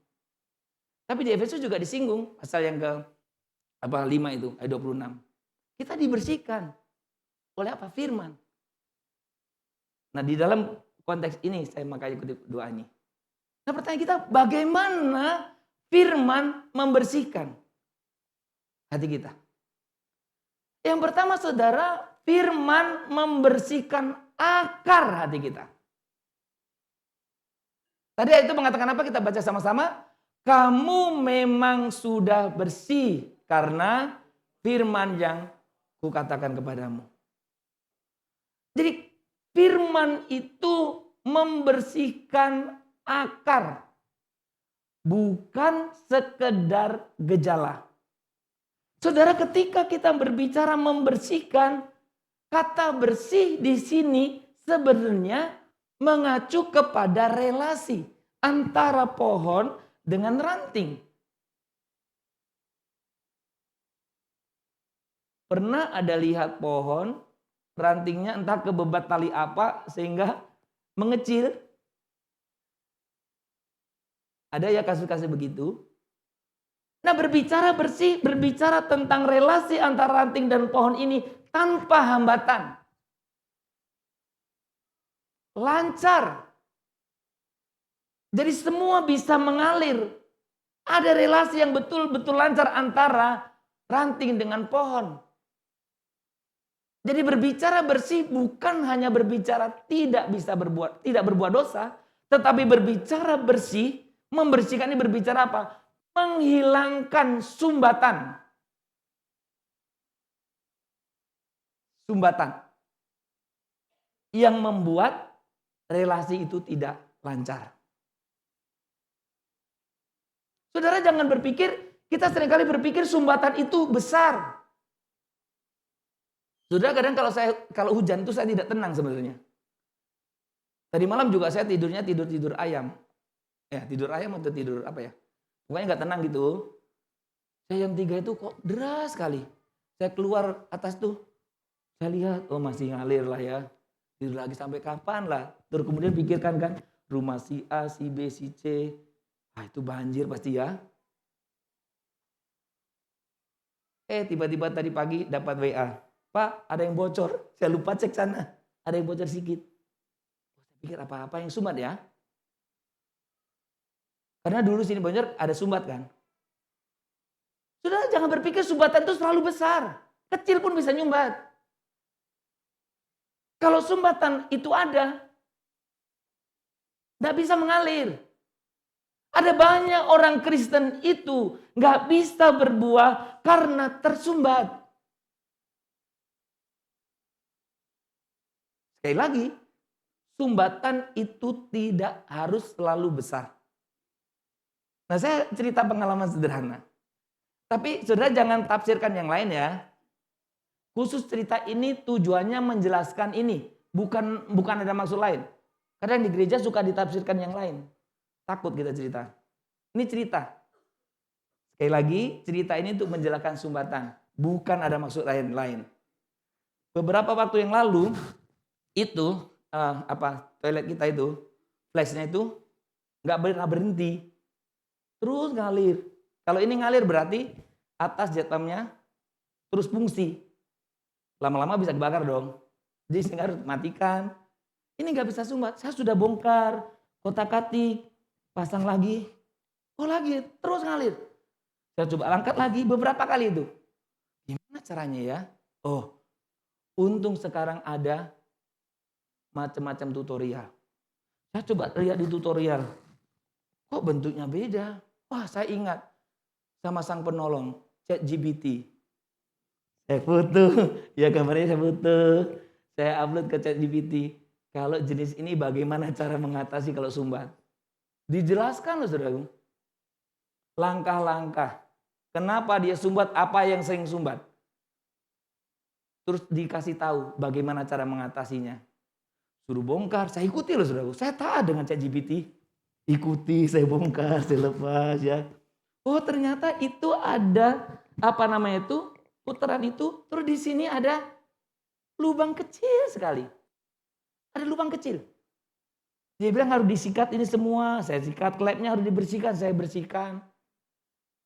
Tapi di Efesus juga disinggung, pasal yang ke 5 itu, ayat 26. Kita dibersihkan oleh apa? Firman. Nah di dalam konteks ini saya makanya kutip doa ini. Nah pertanyaan kita, bagaimana firman membersihkan hati kita? Yang pertama saudara, firman membersihkan akar hati kita. Tadi ayat itu mengatakan apa? Kita baca sama-sama. Kamu memang sudah bersih karena firman yang kukatakan kepadamu. Jadi firman itu membersihkan akar. Bukan sekedar gejala. Saudara, ketika kita berbicara membersihkan, kata bersih di sini sebenarnya mengacu kepada relasi antara pohon dengan ranting. Pernah ada lihat pohon, rantingnya entah kebebat tali apa sehingga mengecil? Ada ya kasus-kasus begitu? Nah berbicara bersih, berbicara tentang relasi antara ranting dan pohon ini tanpa hambatan. Lancar. Jadi semua bisa mengalir. Ada relasi yang betul-betul lancar antara ranting dengan pohon. Jadi berbicara bersih bukan hanya berbicara tidak berbuat dosa, tetapi berbicara bersih, membersihkan ini berbicara apa? Menghilangkan sumbatan. Sumbatan. Yang membuat relasi itu tidak lancar. Saudara jangan berpikir, kita seringkali berpikir sumbatan itu besar. Saudara kadang kalau hujan itu saya tidak tenang sebenarnya. Tadi malam juga saya tidurnya tidur ayam. Ya tidur ayam atau tidur apa ya. Pokoknya gak tenang gitu. Saya jam 3 itu kok deras sekali. Saya keluar atas tuh. Saya lihat, oh masih ngalir lah ya. Tidur lagi sampai kapan lah. Terus kemudian pikirkan kan. Rumah si A, si B, si C. Itu banjir pasti ya. Tiba-tiba tadi pagi dapat WA. Pak, ada yang bocor. Saya lupa cek sana. Ada yang bocor sedikit. Saya pikir apa-apa yang sumbat ya. Karena dulu sini bocor ada sumbat kan. Sudah jangan berpikir sumbatan itu selalu besar. Kecil pun bisa nyumbat. Kalau sumbatan itu ada, tidak bisa mengalir. Ada banyak orang Kristen itu nggak bisa berbuah karena tersumbat. Sekali lagi, sumbatan itu tidak harus selalu besar. Nah saya cerita pengalaman sederhana. Tapi saudara jangan tafsirkan yang lain ya. Khusus cerita ini tujuannya menjelaskan ini. Bukan ada maksud lain. Kadang di gereja suka ditafsirkan yang lain. Takut kita cerita. Ini cerita. Sekali lagi, cerita ini untuk menjelaskan sumbatan. Bukan ada maksud lain-lain. Beberapa waktu yang lalu, itu, toilet kita itu, flashnya itu, nggak pernah berhenti. Terus ngalir. Kalau ini ngalir berarti atas jet pumpnya terus fungsi. Lama-lama bisa dibakar dong. Jadi saya harus matikan. Ini nggak bisa sumbat. Saya sudah bongkar, kotak-katik, pasang lagi. Oh lagi, terus ngalir. Saya coba angkat lagi beberapa kali itu. Gimana caranya ya? Oh, untung sekarang ada macam-macam tutorial. Saya coba lihat di tutorial. Kok bentuknya beda? Wah saya ingat sama sang penolong, ChatGPT. Saya foto, ya gambarnya saya foto. Saya upload ke ChatGPT. Kalau jenis ini bagaimana cara mengatasi kalau sumbat? Dijelaskan loh saudaraku. Langkah-langkah. Kenapa dia sumbat, apa yang sering sumbat. Terus dikasih tahu bagaimana cara mengatasinya. Suruh bongkar, saya ikuti loh saudaraku. Saya taat dengan ChatGPT. Ikuti, saya bongkar, saya lepas ya. Oh ternyata itu ada, apa namanya itu, putaran itu. Terus di sini ada lubang kecil sekali. Ada lubang kecil. Dia bilang harus disikat ini semua. Saya sikat, klepnya harus dibersihkan, saya bersihkan.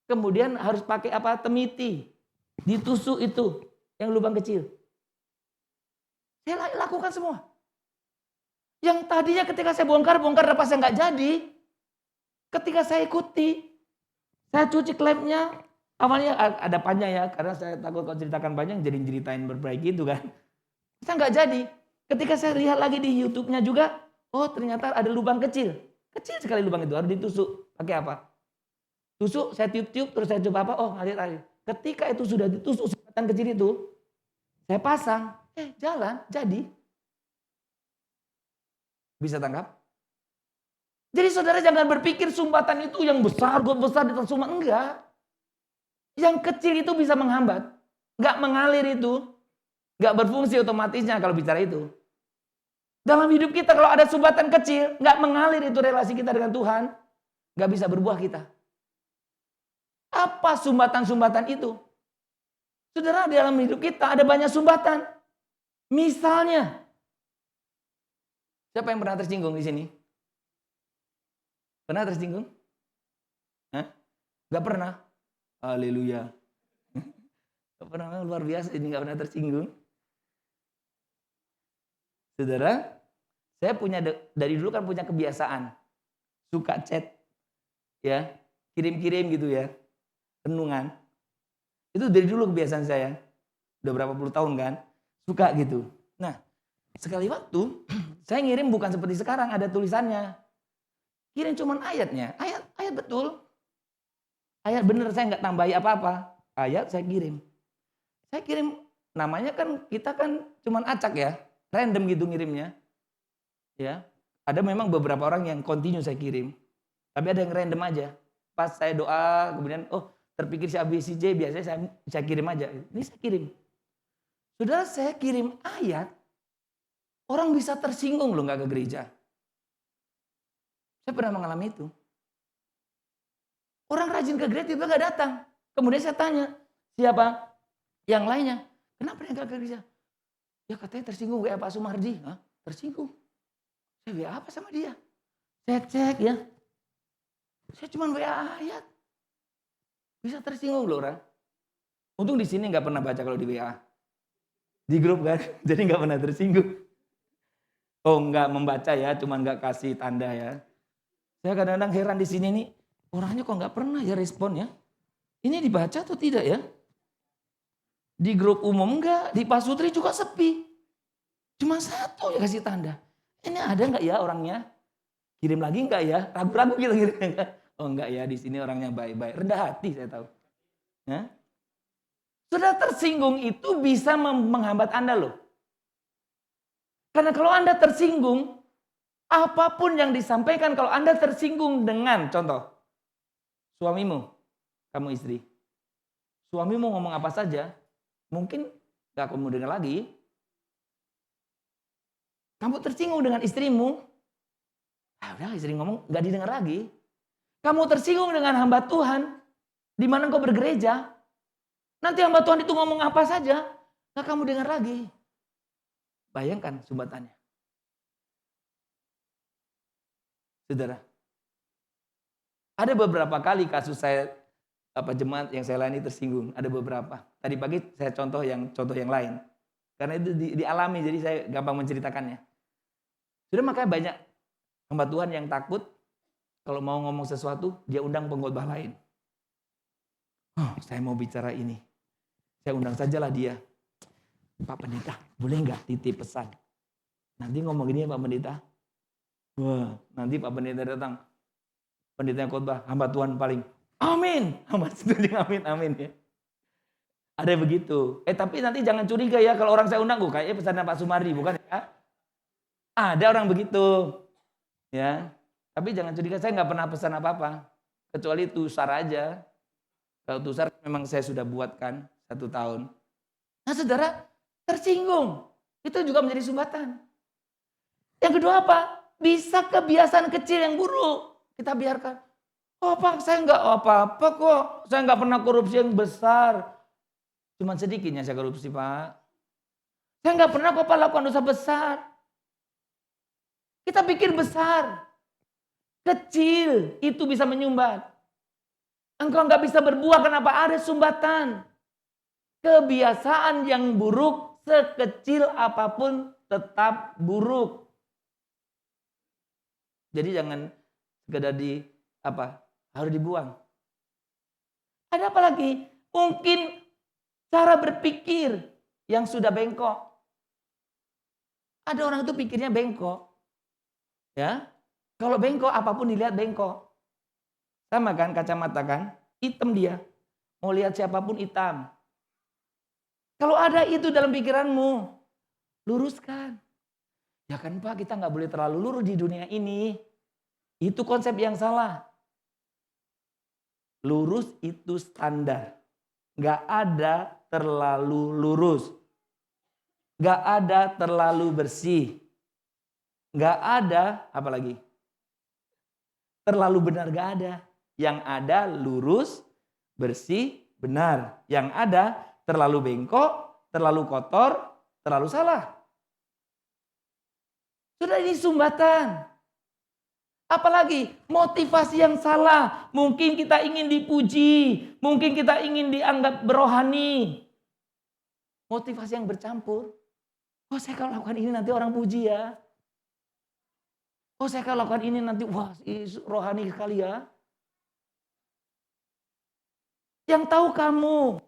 Kemudian harus pakai apa? Temiti. Ditusuk itu, yang lubang kecil. Saya lakukan semua. Yang tadinya ketika saya bongkar rapasnya nggak jadi. Ketika saya ikuti, saya cuci klepnya. Awalnya ada panjang ya, karena saya takut kalau ceritakan panjang jadi ceritain berbaik gitu kan. Saya nggak jadi. Ketika saya lihat lagi di YouTube-nya juga, oh ternyata ada lubang kecil. Kecil sekali lubang itu, harus ditusuk. Pakai apa? Tusuk, saya tiup-tiup, terus saya coba apa? Oh ngalir. Ketika itu sudah ditusuk sumbatan kecil itu, saya pasang, jalan, jadi. Bisa tangkap? Jadi saudara jangan berpikir sumbatan itu yang besar, got besar di atas sumbat. Enggak. Yang kecil itu bisa menghambat. Enggak mengalir itu. Enggak berfungsi otomatisnya kalau bicara itu. Dalam hidup kita kalau ada sumbatan kecil, enggak mengalir itu relasi kita dengan Tuhan. Enggak bisa berbuah kita. Apa sumbatan-sumbatan itu? Saudara, dalam hidup kita ada banyak sumbatan. Misalnya, siapa yang pernah tersinggung di sini? Pernah tersinggung? Hah? Gak pernah? Haleluya. Gak pernah, luar biasa ini gak pernah tersinggung. Saudara, saya punya dari dulu kan punya kebiasaan. Suka chat. Ya, kirim-kirim gitu ya. Renungan. Itu dari dulu kebiasaan saya. Udah berapa puluh tahun kan. Suka gitu. Nah, sekali waktu saya ngirim bukan seperti sekarang ada tulisannya. Kirim cuman ayatnya. Ayat betul. Ayat bener, saya nggak tambahi apa-apa. Ayat saya kirim. Saya kirim, namanya kan kita kan cuman acak ya. Random gitu ngirimnya. Ya. Ada memang beberapa orang yang continue saya kirim. Tapi ada yang random aja. Pas saya doa, kemudian terpikir si A, B, C, J, biasanya saya kirim aja. Ini saya kirim. Saudara, saya kirim ayat, orang bisa tersinggung loh nggak ke gereja. Saya pernah mengalami itu. Orang rajin ke gereja tiba-tiba nggak datang. Kemudian saya tanya, siapa yang lainnya? Kenapa dia nggak ke gereja? Ya katanya tersinggung WA Pak Sumardi. Hah? Tersinggung. Saya WA apa sama dia? Saya cek ya. Saya cuma WA ayat. Bisa tersinggung loh orang. Untung di sini nggak pernah baca kalau di WA. Di grup kan, jadi nggak pernah tersinggung. Oh nggak membaca ya, cuma nggak kasih tanda ya. Saya kadang-kadang heran di sini nih, orangnya kok nggak pernah ya respon ya. Ini dibaca atau tidak ya? Di grup umum enggak, di Pasutri juga sepi. Cuma satu ya kasih tanda. Ini ada nggak ya orangnya? Kirim lagi nggak ya? Ragu-ragu gitu ngirim. Oh enggak ya, di sini orangnya baik-baik. Rendah hati saya tahu. Ya? Sudah tersinggung itu bisa menghambat Anda loh. Karena kalau Anda tersinggung, apapun yang disampaikan kalau Anda tersinggung dengan, contoh, suamimu, kamu istri. Suamimu ngomong apa saja, mungkin gak kamu dengar lagi. Kamu tersinggung dengan istrimu, udah istri ngomong gak didengar lagi. Kamu tersinggung dengan hamba Tuhan, di mana engkau bergereja. Nanti hamba Tuhan itu ngomong apa saja, gak kamu dengar lagi. Bayangkan sumbatannya. Saudara, ada beberapa kali kasus saya jemaat yang saya layani tersinggung. Ada beberapa. Tadi pagi saya contoh yang lain. Karena itu dialami, jadi saya gampang menceritakannya. Sudah makanya banyak hamba Tuhan yang takut kalau mau ngomong sesuatu, dia undang pengkhotbah lain. Saya mau bicara ini. Saya undang sajalah dia. Pak Pendeta, boleh nggak titip pesan? Nanti ngomong gini ya Pak Pendeta. Wah, nanti Pak Pendeta datang. Pendeta yang khotbah, hamba Tuhan paling, amin. Hamba setuju, amin ya. Ada begitu. Tapi nanti jangan curiga ya kalau orang saya undang, kayaknya pesannya Pak Sumardi, bukan ya? Ada orang begitu. Ya. Tapi jangan curiga, saya nggak pernah pesan apa-apa. Kecuali tusar aja. Kalau tusar memang saya sudah buatkan 1 tahun. Nah saudara, tersinggung. Itu juga menjadi sumbatan. Yang kedua apa? Bisa kebiasaan kecil yang buruk. Kita biarkan. Oh Pak, saya nggak apa-apa kok. Saya nggak pernah korupsi yang besar. Cuman sedikitnya saya korupsi Pak. Saya nggak pernah kok Pak lakukan dosa besar. Kita pikir besar. Kecil itu bisa menyumbat. Engkau nggak bisa berbuah kenapa ada sumbatan. Kebiasaan yang buruk sekecil apapun tetap buruk. Jadi jangan sekedar harus dibuang. Ada apa lagi? Mungkin cara berpikir yang sudah bengkok. Ada orang itu pikirnya bengkok. Ya. Kalau bengkok apapun dilihat bengkok. Sama kan kacamata kan? Hitam dia. Mau lihat siapapun hitam. Kalau ada itu dalam pikiranmu, luruskan. Ya kan Pak, kita nggak boleh terlalu lurus di dunia ini. Itu konsep yang salah. Lurus itu standar. Nggak ada terlalu lurus. Nggak ada terlalu bersih. Nggak ada, apa lagi? Terlalu benar nggak ada. Yang ada lurus, bersih, benar. Yang ada terlalu bengkok, terlalu kotor, terlalu salah. Sudah ini sumbatan. Apalagi motivasi yang salah. Mungkin kita ingin dipuji. Mungkin kita ingin dianggap berohani. Motivasi yang bercampur. Oh saya kalau lakukan ini nanti orang puji ya. Oh saya kalau lakukan ini nanti wah rohani sekali ya. Yang tahu kamu.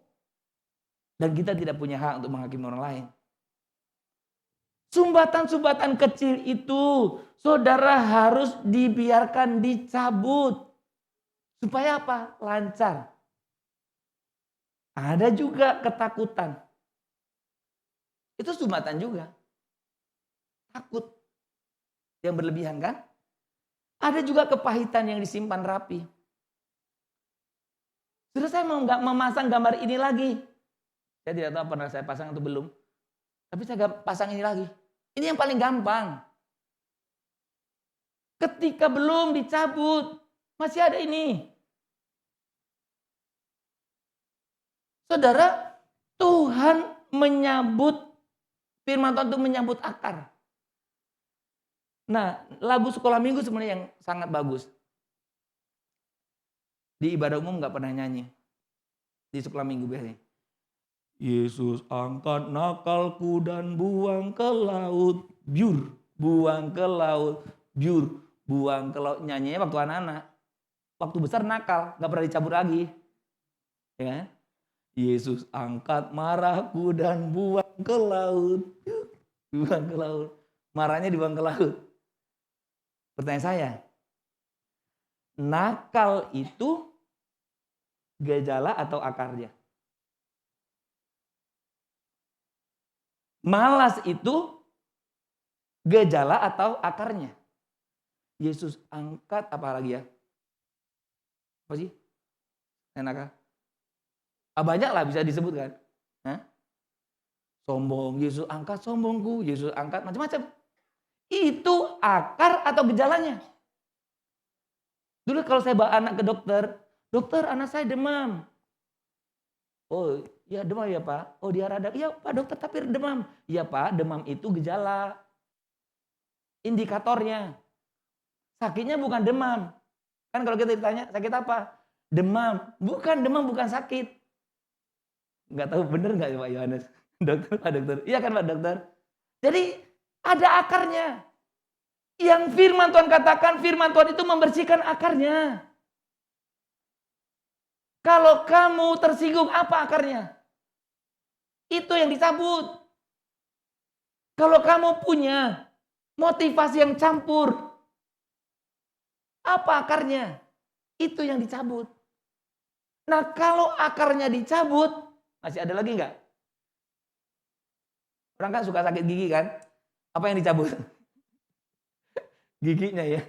Dan kita tidak punya hak untuk menghakimi orang lain. Sumbatan-sumbatan kecil itu saudara harus dibiarkan dicabut. Supaya apa? Lancar. Ada juga ketakutan. Itu sumbatan juga. Takut. Yang berlebihan kan? Ada juga kepahitan yang disimpan rapi. Sudah saya mau nggak memasang gambar ini lagi. Saya tidak tahu pernah saya pasang atau belum. Tapi saya pasang ini lagi. Ini yang paling gampang. Ketika belum dicabut, masih ada ini. Saudara, Tuhan menyambut, firman Tuhan itu menyambut akar. Nah, lagu sekolah minggu sebenarnya yang sangat bagus. Di ibadah umum nggak pernah nyanyi. Di sekolah minggu biasanya. Yesus angkat nakalku dan buang ke laut. Biur, buang ke laut. Biur, buang ke laut. Nyanyinya waktu anak-anak. Waktu besar nakal, nggak pernah dicabut lagi. Ya. Yesus angkat marahku dan buang ke laut. Buang ke laut. Marahnya dibuang ke laut. Pertanyaan saya, nakal itu gejala atau akarnya? Malas itu gejala atau akarnya? Yesus angkat apa lagi ya? Apa sih? Nakal? Banyak lah bisa disebutkan. Sombong, Yesus angkat sombongku, Yesus angkat macam-macam. Itu akar atau gejalanya? Dulu kalau saya bawa anak ke dokter, dokter anak saya demam. Oh ya demam ya Pak, oh dia radang. Iya Pak dokter tapi demam. Iya Pak demam itu gejala. Indikatornya. Sakitnya bukan demam. Kan kalau kita ditanya sakit apa? Demam. Bukan demam, bukan sakit. Nggak tahu bener nggak Pak Yohanes? Dokter Pak dokter. Iya kan Pak dokter? Jadi ada akarnya. Yang firman Tuhan katakan, firman Tuhan itu membersihkan akarnya. Kalau kamu tersinggung, apa akarnya? Itu yang dicabut. Kalau kamu punya motivasi yang campur, apa akarnya? Itu yang dicabut. Nah kalau akarnya dicabut, masih ada lagi nggak? Orang kan suka sakit gigi kan? Apa yang dicabut? giginya ya.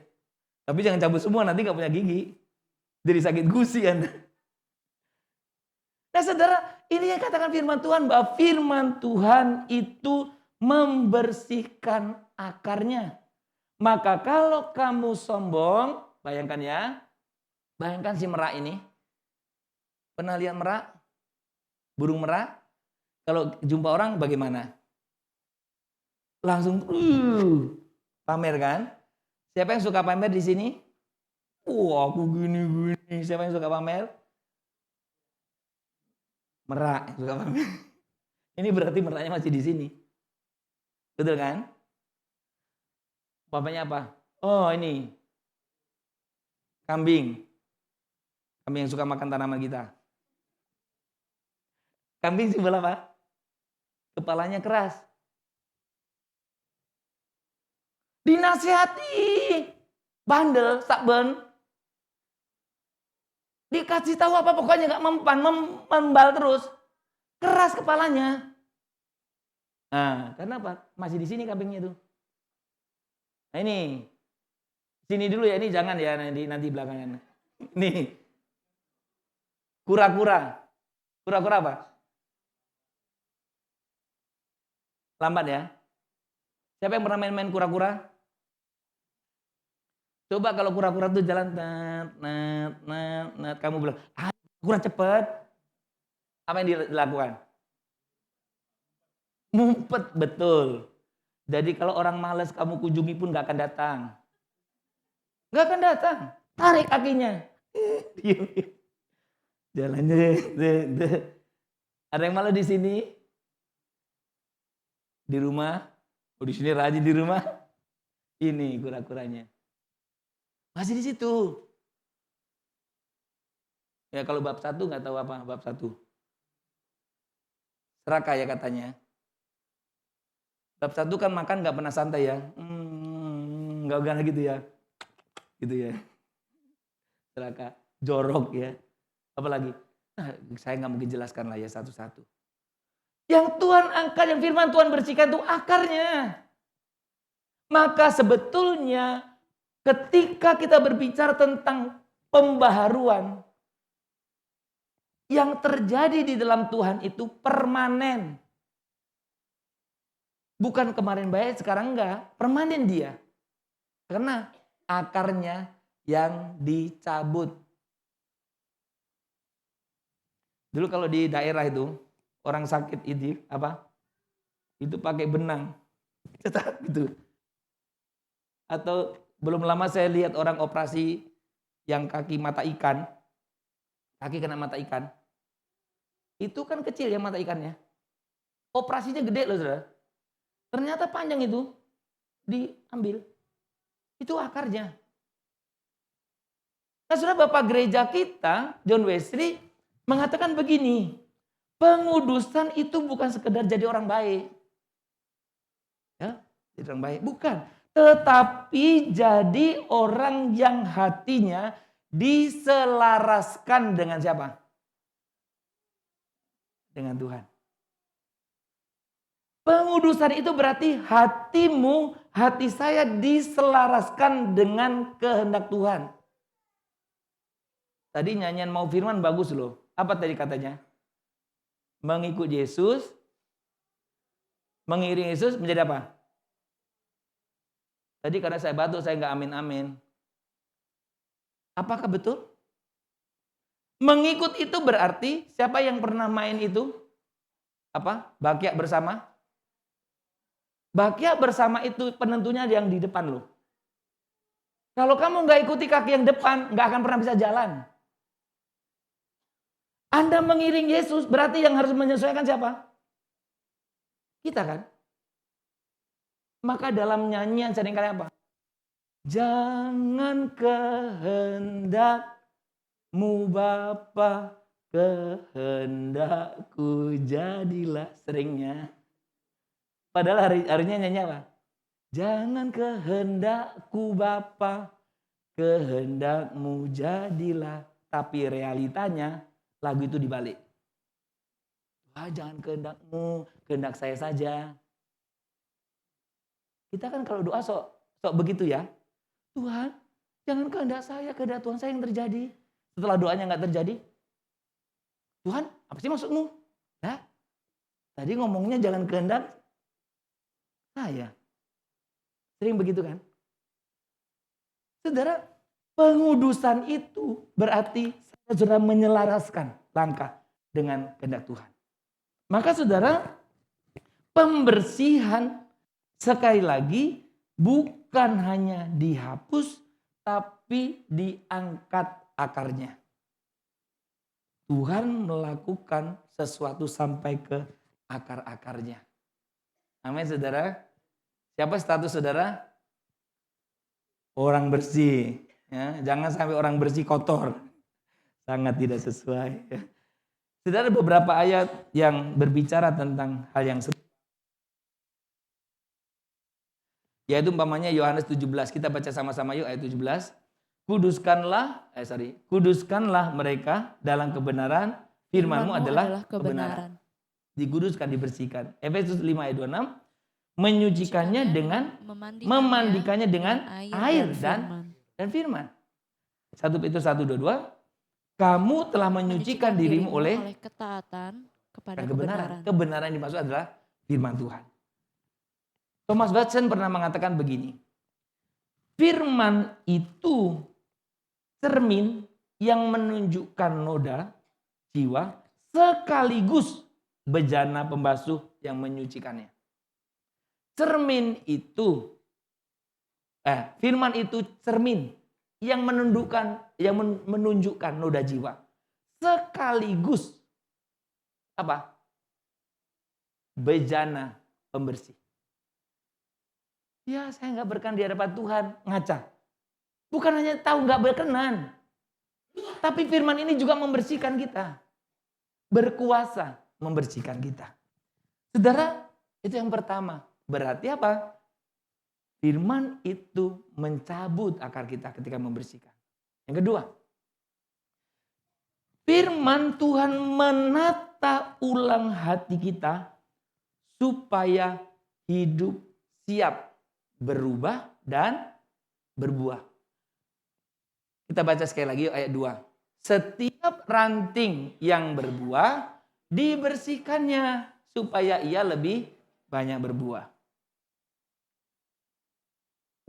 Tapi jangan cabut semua, nanti gak punya gigi. Jadi sakit gusi Anda. Nah saudara, ini yang katakan firman Tuhan, bahwa firman Tuhan itu membersihkan akarnya. Maka kalau kamu sombong, bayangkan ya, bayangkan si merak ini. Pernah lihat merak? Burung merak? Kalau jumpa orang bagaimana? Langsung pamer kan? Siapa yang suka pamer di sini? Aku gini. Siapa yang suka pamer? Merak yang suka pamer. Ini berarti meraknya masih di sini. Betul kan? Bapaknya apa? Oh ini. Kambing. Kambing yang suka makan tanaman kita. Kambing simbol apa? Kepalanya keras. Dinasihati. Bandel, sakben. Dikasih tahu apa pokoknya gak mempan, membal terus. Keras kepalanya. Nah, karena apa? Masih di sini kambingnya tuh. Nah ini. Sini dulu ya, ini jangan ya nanti belakangan. Nih. Kura-kura. Kura-kura apa? Lambat ya. Siapa yang pernah main-main kura-kura? Coba kalau kura-kura tuh jalan, kamu bilang, kura cepet. Apa yang dilakukan? Ngumpet, betul. Jadi kalau orang malas kamu kunjungi pun gak akan datang. Gak akan datang. Tarik kakinya. Jalannya. Ada yang malas di sini? Di rumah? Oh di sini rajin di rumah? Ini kura-kuranya. Masih di situ. Ya kalau bab 1 nggak tahu apa bab 1. Serakah ya katanya. Bab 1 kan makan nggak pernah santai ya. Nggak gana gitu ya. Gitu ya. Serakah. Jorok ya. Apalagi. Saya nggak mungkin jelaskan lah ya satu-satu. Yang Tuhan angkat, yang firman Tuhan bersihkan itu akarnya. Maka sebetulnya ketika kita berbicara tentang pembaharuan, yang terjadi di dalam Tuhan itu permanen. Bukan kemarin baik, sekarang enggak. Permanen dia. Karena akarnya yang dicabut. Dulu kalau di daerah itu, orang sakit itu apa? Itu pakai benang. Cetak gitu. Atau belum lama saya lihat orang operasi yang kaki mata ikan. Kaki kena mata ikan. Itu kan kecil ya mata ikannya. Operasinya gede loh saudara. Ternyata panjang itu. Diambil. Itu akarnya. Nah saudara, Bapak gereja kita, John Wesley, mengatakan begini. Pengudusan itu bukan sekedar jadi orang baik. Ya, jadi orang baik. Bukan. Tetapi jadi orang yang hatinya diselaraskan dengan siapa? Dengan Tuhan. Pengudusan itu berarti hatimu, hati saya diselaraskan dengan kehendak Tuhan. Tadi nyanyian Mau Firman bagus loh. Apa tadi katanya? Mengikut Yesus, mengiring Yesus menjadi apa? Tadi karena saya batuk, saya nggak amin-amin. Apakah betul? Mengikut itu berarti siapa yang pernah main itu? Apa? Bakia bersama? Bakia bersama itu penentunya yang di depan loh. Kalau kamu nggak ikuti kaki yang depan, nggak akan pernah bisa jalan. Anda mengiring Yesus berarti yang harus menyesuaikan siapa? Kita kan? Maka dalam nyanyian seringkali apa? Jangan kehendakmu Bapa, kehendakku jadilah, seringnya. Padahal harinya nyanyi apa? Jangan kehendakku Bapa, kehendakmu jadilah. Tapi realitanya lagu itu dibalik. Wah, jangan kehendakmu, kehendak saya saja. Kita kan kalau doa sok begitu ya. Tuhan, jangan kehendak saya, kehendak Tuhan saya yang terjadi. Setelah doanya nggak terjadi, Tuhan, apa sih maksudmu? Ya, tadi ngomongnya jangan kehendak saya. Sering begitu kan? Saudara, pengudusan itu berarti saudara menyelaraskan langkah dengan kehendak Tuhan. Maka saudara, pembersihan sekali lagi bukan hanya dihapus, tapi diangkat akarnya. Tuhan melakukan sesuatu sampai ke akar-akarnya. Amin saudara. Siapa status saudara? Orang bersih. Ya, jangan sampai orang bersih kotor. Sangat tidak sesuai. Ya. Saudara, beberapa ayat yang berbicara tentang hal yang serupa. Yaitu umpamanya Yohanes 17. Kita baca sama-sama yuk ayat 17. Kuduskanlah mereka dalam kebenaran. Firman-Mu adalah kebenaran. Dikuduskan, dibersihkan. Efesus 5 ayat 26. Menyucikannya dengan memandikannya dengan air dan firman. 1 Petrus 1:22. Kamu telah menyucikan dirimu oleh ketaatan kepada kebenaran. kebenaran. Kebenaran yang dimaksud adalah firman Tuhan. Thomas Watson pernah mengatakan begini. Firman itu cermin yang menunjukkan noda jiwa sekaligus bejana pembasuh yang menyucikannya. Cermin itu, firman itu cermin yang menunjukkan noda jiwa sekaligus apa? Bejana pembersih. Ya, saya nggak berkenan di hadapan Tuhan, ngaca. Bukan hanya tahu nggak berkenan, tapi firman ini juga membersihkan kita, berkuasa membersihkan kita. Saudara, itu yang pertama. Berarti apa? Firman itu mencabut akar kita ketika membersihkan. Yang kedua, firman Tuhan menata ulang hati kita supaya hidup siap berubah dan berbuah. Kita baca sekali lagi ayat 2. Setiap ranting yang berbuah dibersihkannya supaya ia lebih banyak berbuah.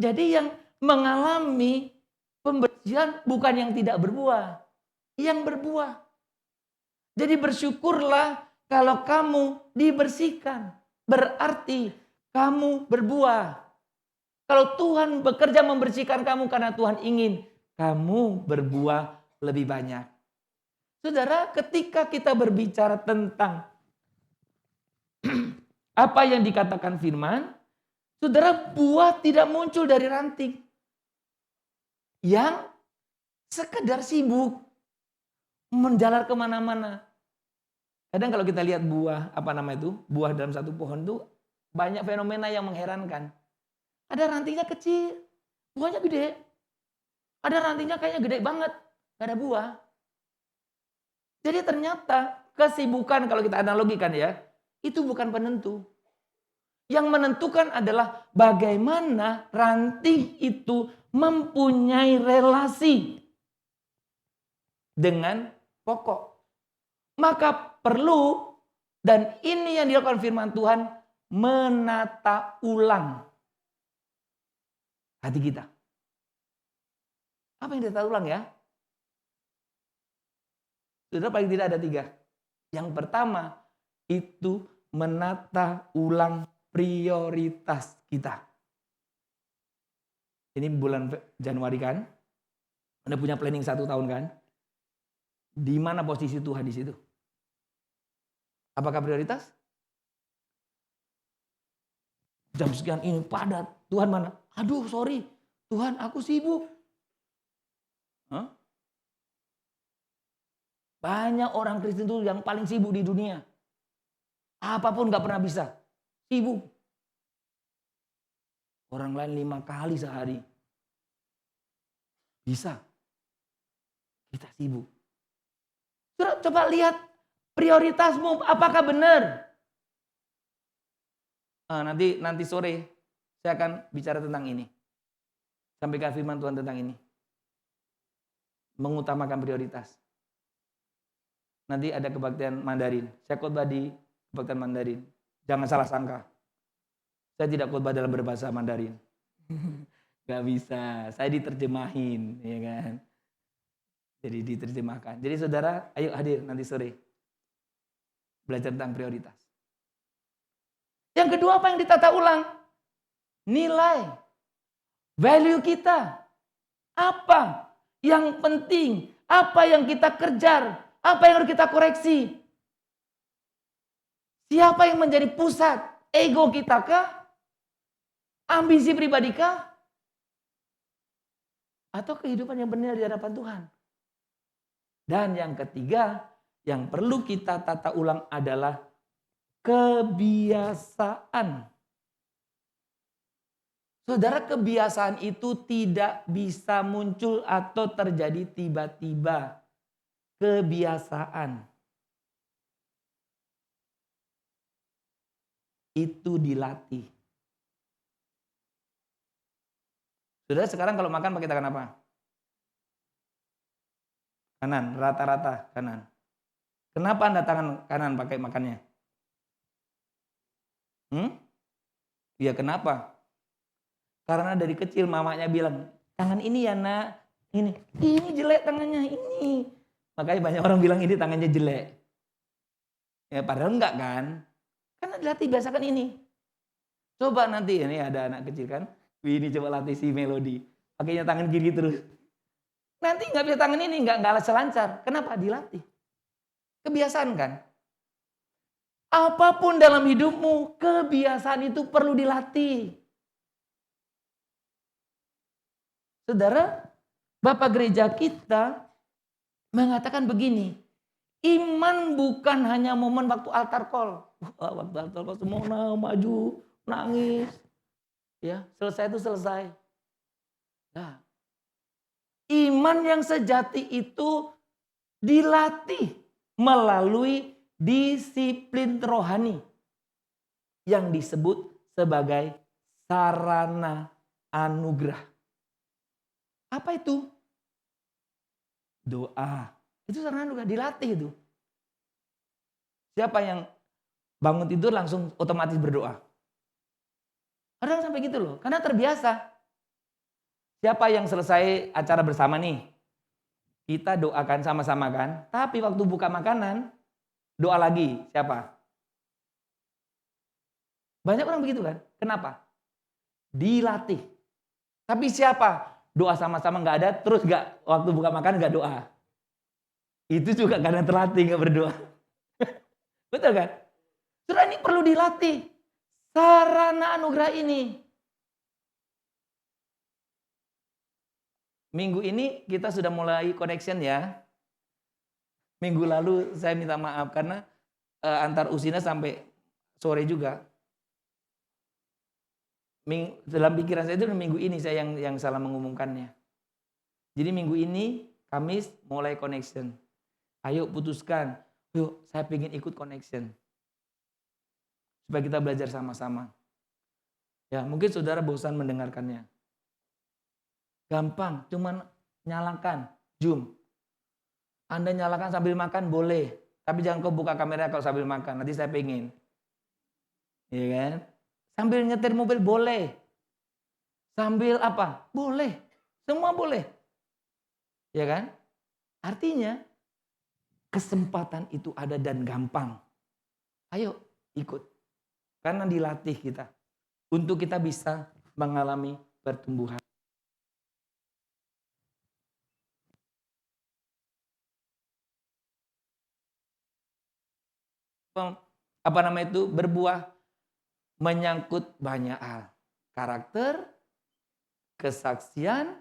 Jadi yang mengalami pembersihan bukan yang tidak berbuah, yang berbuah. Jadi bersyukurlah kalau kamu dibersihkan. Berarti kamu berbuah. Kalau Tuhan bekerja membersihkan kamu karena Tuhan ingin kamu berbuah lebih banyak. Saudara, ketika kita berbicara tentang apa yang dikatakan firman, saudara, buah tidak muncul dari ranting yang sekedar sibuk menjalar kemana-mana. Kadang kalau kita lihat buah, buah dalam satu pohon itu banyak fenomena yang mengherankan. Ada rantingnya kecil, buahnya gede. Ada rantingnya kayaknya gede banget, gak ada buah. Jadi ternyata kesibukan kalau kita analogikan ya, itu bukan penentu. Yang menentukan adalah bagaimana ranting itu mempunyai relasi dengan pokok. Maka perlu, dan ini yang dilakukan firman Tuhan, menata ulang hati kita. Apa yang ditata ulang ya? Sudah paling tidak ada 3. Yang pertama itu menata ulang prioritas kita. Ini bulan Januari kan? Anda punya planning 1 tahun kan? Di mana posisi Tuhan di situ? Apakah prioritas? Jam sekian ini padat. Tuhan mana? Aduh sorry. Tuhan aku sibuk. Hah? Banyak orang Kristen itu yang paling sibuk di dunia. Apapun gak pernah bisa. Sibuk. Orang lain 5 kali sehari. Bisa. Kita sibuk. Coba lihat prioritasmu apakah benar. Nanti sore saya akan bicara tentang ini. sampaikan firman Tuhan tentang ini. Mengutamakan prioritas. Nanti ada kebaktian Mandarin. Saya khotbah di kebaktian Mandarin. Jangan salah sangka. Saya tidak khotbah dalam berbahasa Mandarin. Gak bisa. Saya diterjemahin, ya kan. Jadi diterjemahkan. Jadi saudara, ayo hadir nanti sore. Belajar tentang prioritas. Yang kedua apa yang ditata ulang? Nilai. Value kita. Apa yang penting? Apa yang kita kejar? Apa yang harus kita koreksi? Siapa yang menjadi pusat? Ego kita kah? Ambisi pribadi kah? Atau kehidupan yang benar di hadapan Tuhan? Dan yang ketiga, yang perlu kita tata ulang adalah kebiasaan. Saudara, kebiasaan itu tidak bisa muncul atau terjadi tiba-tiba. Kebiasaan itu dilatih. Saudara, sekarang kalau makan pakai tangan apa? Kanan, rata-rata kanan. Kenapa Anda tangan kanan pakai makannya? Ya kenapa? Karena dari kecil mamanya bilang, tangan ini ya nak, ini jelek tangannya, ini. Makanya banyak orang bilang ini tangannya jelek. Ya padahal enggak kan? Karena dilatih biasakan ini. Coba nanti, ini ada anak kecil kan, ini coba latih si Melody. Pakainya tangan kiri terus. Nanti nggak bisa tangan ini, nggak selancar. Kenapa? Dilatih. Kebiasaan kan? Apapun dalam hidupmu, kebiasaan itu perlu dilatih. Saudara, Bapak Gereja kita mengatakan begini, iman bukan hanya momen waktu altar call. Waktu altar call semua maju, nangis. Ya, selesai itu selesai. Nah, iman yang sejati itu dilatih melalui disiplin rohani yang disebut sebagai sarana anugerah. Apa itu? Doa. Itu sarana anugerah, dilatih itu. Siapa yang bangun tidur langsung otomatis berdoa? Ada yang sampai gitu loh, karena terbiasa. Siapa yang selesai acara bersama nih? Kita doakan sama-sama kan? Tapi waktu buka makanan, doa lagi. Siapa? Banyak orang begitu kan? Kenapa? Dilatih. Tapi siapa? Doa sama-sama nggak ada, terus nggak waktu buka makan nggak doa. Itu juga karena terlatih nggak berdoa. Betul kan? Surah ini perlu dilatih. Sarana anugerah ini. Minggu ini kita sudah mulai connection ya. Minggu lalu saya minta maaf karena antar usina sampai sore juga. Dalam pikiran saya itu minggu ini saya yang salah mengumumkannya. Jadi minggu ini Kamis mulai connection. Ayo putuskan, yuk saya pengen ikut connection. Supaya kita belajar sama-sama. Ya mungkin saudara bosan mendengarkannya. Gampang, cuman nyalakan Zoom. Anda nyalakan sambil makan boleh, tapi jangan kau buka kamera kalau sambil makan, nanti saya pengen. Iya kan? Sambil nyetir mobil boleh. Sambil apa? Boleh. Semua boleh. Ya kan? Artinya kesempatan itu ada dan gampang. Ayo ikut. Karena dilatih kita. Untuk kita bisa mengalami pertumbuhan. Apa nama itu? Berbuah menyangkut banyak hal. Karakter, kesaksian,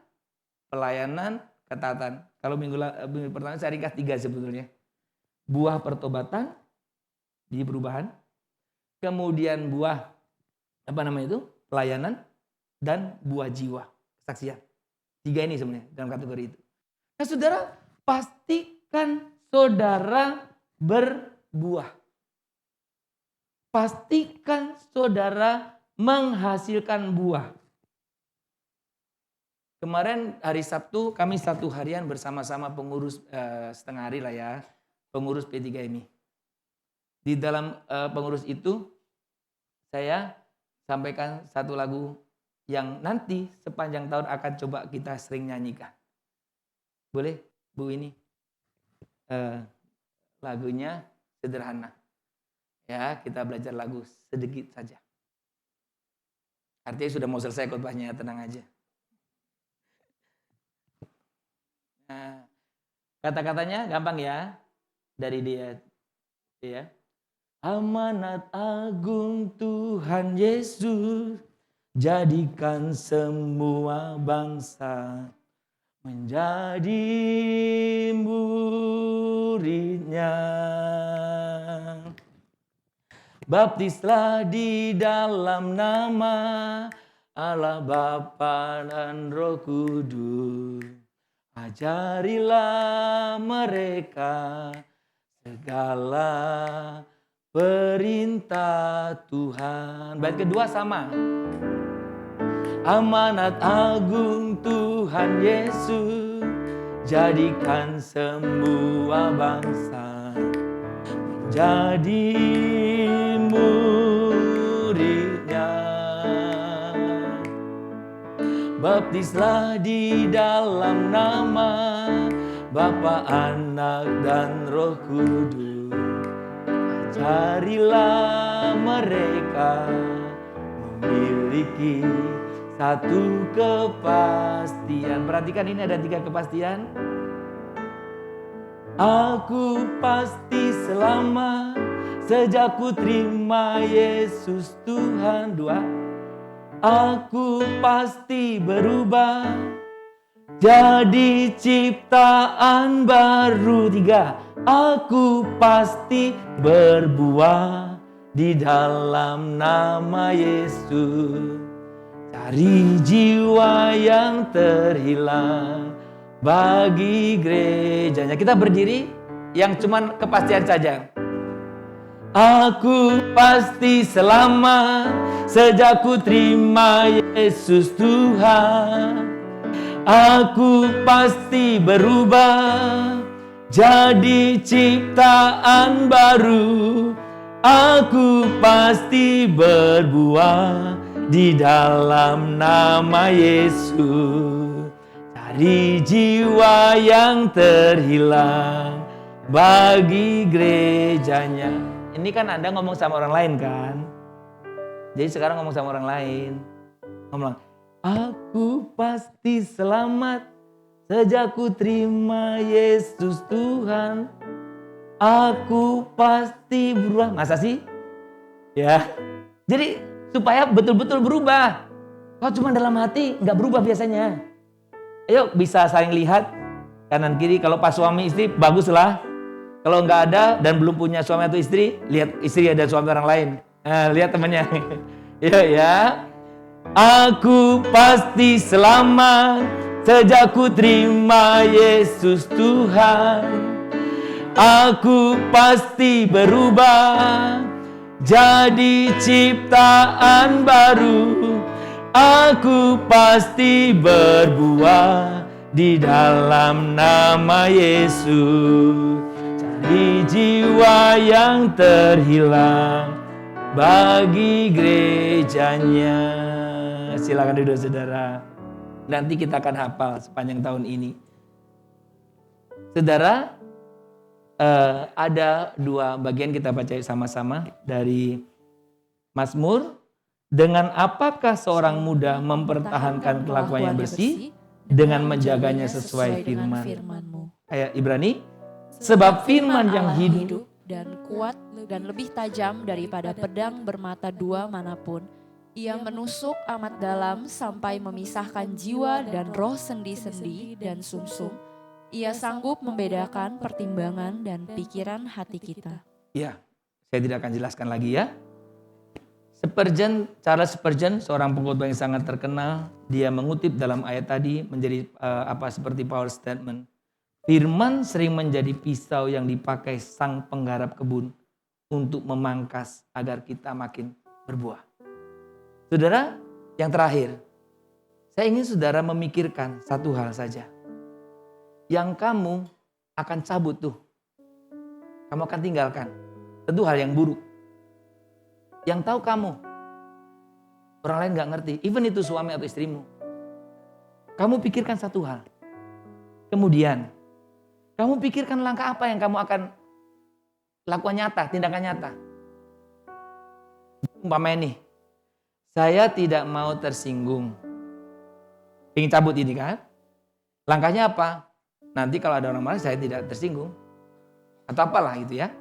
pelayanan, ketaatan. Kalau minggu pertama saya ringkas 3 sebetulnya. Buah pertobatan di perubahan. Kemudian buah apa namanya itu? Pelayanan dan buah jiwa, kesaksian. 3 ini sebenarnya dalam kategori itu. Nah, saudara, pastikan saudara berbuah. Pastikan saudara menghasilkan buah. Kemarin hari Sabtu kami satu harian bersama-sama pengurus setengah hari lah ya, pengurus P3MI. Di dalam pengurus itu saya sampaikan satu lagu yang nanti sepanjang tahun akan coba kita sering nyanyikan. Boleh Bu ini? Lagunya sederhana. Ya, kita belajar lagu sedikit saja. Artinya sudah mau selesai khotbahnya, tenang aja. Nah, kata-katanya gampang ya. Dari dia. Ya. Amanat agung Tuhan Yesus, jadikan semua bangsa menjadi muridnya. Baptislah di dalam nama Allah Bapa dan Roh Kudus. Ajarilah mereka segala perintah Tuhan. Bait kedua sama. Amanat agung Tuhan Yesus, jadikan semua bangsa menjadi muridnya. Baptislah di dalam nama Bapa, Anak, dan Roh Kudus. Ajarilah mereka memiliki satu kepastian. Perhatikan ini ada 3 kepastian. Aku pasti selamat sejak ku terima Yesus Tuhan. 2. Aku pasti berubah jadi ciptaan baru. 3. Aku pasti berbuah di dalam nama Yesus. Cari jiwa yang terhilang bagi gerejanya. Kita berdiri yang cuman kepastian saja. Aku pasti selamat sejak ku terima Yesus Tuhan. Aku pasti berubah jadi ciptaan baru. Aku pasti berbuah di dalam nama Yesus. Cari jiwa yang terhilang bagi gerejanya. Ini kan Anda ngomong sama orang lain kan? Jadi sekarang ngomong sama orang lain. Ngomong, aku pasti selamat sejak ku terima Yesus Tuhan. Aku pasti berubah. Masa sih? Ya. Jadi supaya betul-betul berubah. Kalau cuma dalam hati nggak berubah biasanya. Ayo bisa saling lihat kanan kiri. Kalau pas suami istri baguslah. Kalau nggak ada dan belum punya suami atau istri, lihat istri dan suami orang lain. Nah, lihat temannya. Ya. Aku pasti selamat sejak ku terima Yesus Tuhan. Aku pasti berubah jadi ciptaan baru. Aku pasti berbuah di dalam nama Yesus. Cari jiwa yang terhilang bagi gerejanya. Silakan duduk saudara. Nanti kita akan hafal sepanjang tahun ini. Saudara, ada 2 bagian kita baca sama-sama dari Mazmur. Dengan apakah seorang muda mempertahankan kelakuannya bersih dengan menjaganya sesuai firman-Mu. Ayat Ibrani, sebab firman yang hidup dan kuat dan lebih tajam daripada pedang bermata 2 manapun. Ia menusuk amat dalam sampai memisahkan jiwa dan roh, sendi-sendi dan sumsum. Ia sanggup membedakan pertimbangan dan pikiran hati kita. Ya, saya tidak akan jelaskan lagi ya. Charles Spurgeon, seorang pengkhotbah yang sangat terkenal, dia mengutip dalam ayat tadi menjadi seperti power statement. Firman sering menjadi pisau yang dipakai sang penggarap kebun untuk memangkas agar kita makin berbuah. Saudara, yang terakhir, Saya ingin saudara memikirkan satu hal saja. Yang kamu akan cabut tuh. Kamu akan tinggalkan. Tentu hal yang buruk. Yang tahu kamu. Orang lain gak ngerti. Even itu suami atau istrimu. Kamu pikirkan satu hal. Kemudian, kamu pikirkan langkah apa yang kamu akan lakukan nyata, tindakan nyata. Umpamanya nih, saya tidak mau tersinggung. Ingin cabut ini kan? Langkahnya apa? Nanti kalau ada orang marah saya tidak tersinggung. Atau apalah gitu ya.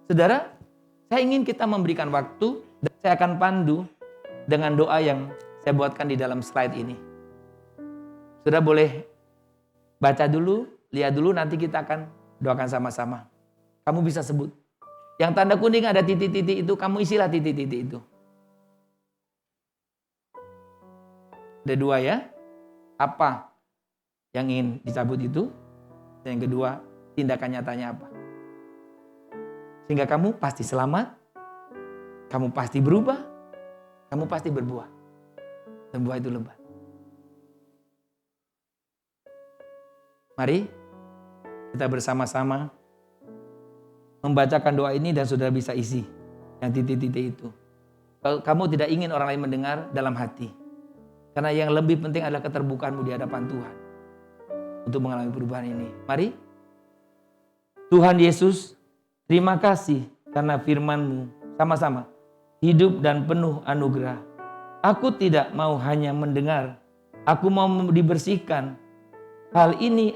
Saudara, saya ingin kita memberikan waktu dan saya akan pandu dengan doa yang saya buatkan di dalam slide ini. Saudara boleh baca dulu, lihat dulu, nanti kita akan doakan sama-sama. Kamu bisa sebut. Yang tanda kuning ada titik-titik itu, kamu isilah titik-titik itu. Ada dua ya. Apa yang ingin dicabut itu? Dan yang kedua, tindakan nyatanya apa? Sehingga kamu pasti selamat, kamu pasti berubah, kamu pasti berbuah. Dan buah itu lebat. Mari kita bersama-sama membacakan doa ini dan saudara bisa isi yang titik-titik itu. Kalau kamu tidak ingin orang lain mendengar, dalam hati. Karena yang lebih penting adalah keterbukaanmu di hadapan Tuhan. Untuk mengalami perubahan ini. Mari. Tuhan Yesus, terima kasih karena firman-Mu sama-sama hidup dan penuh anugerah. Aku tidak mau hanya mendengar. Aku mau dibersihkan. Hari ini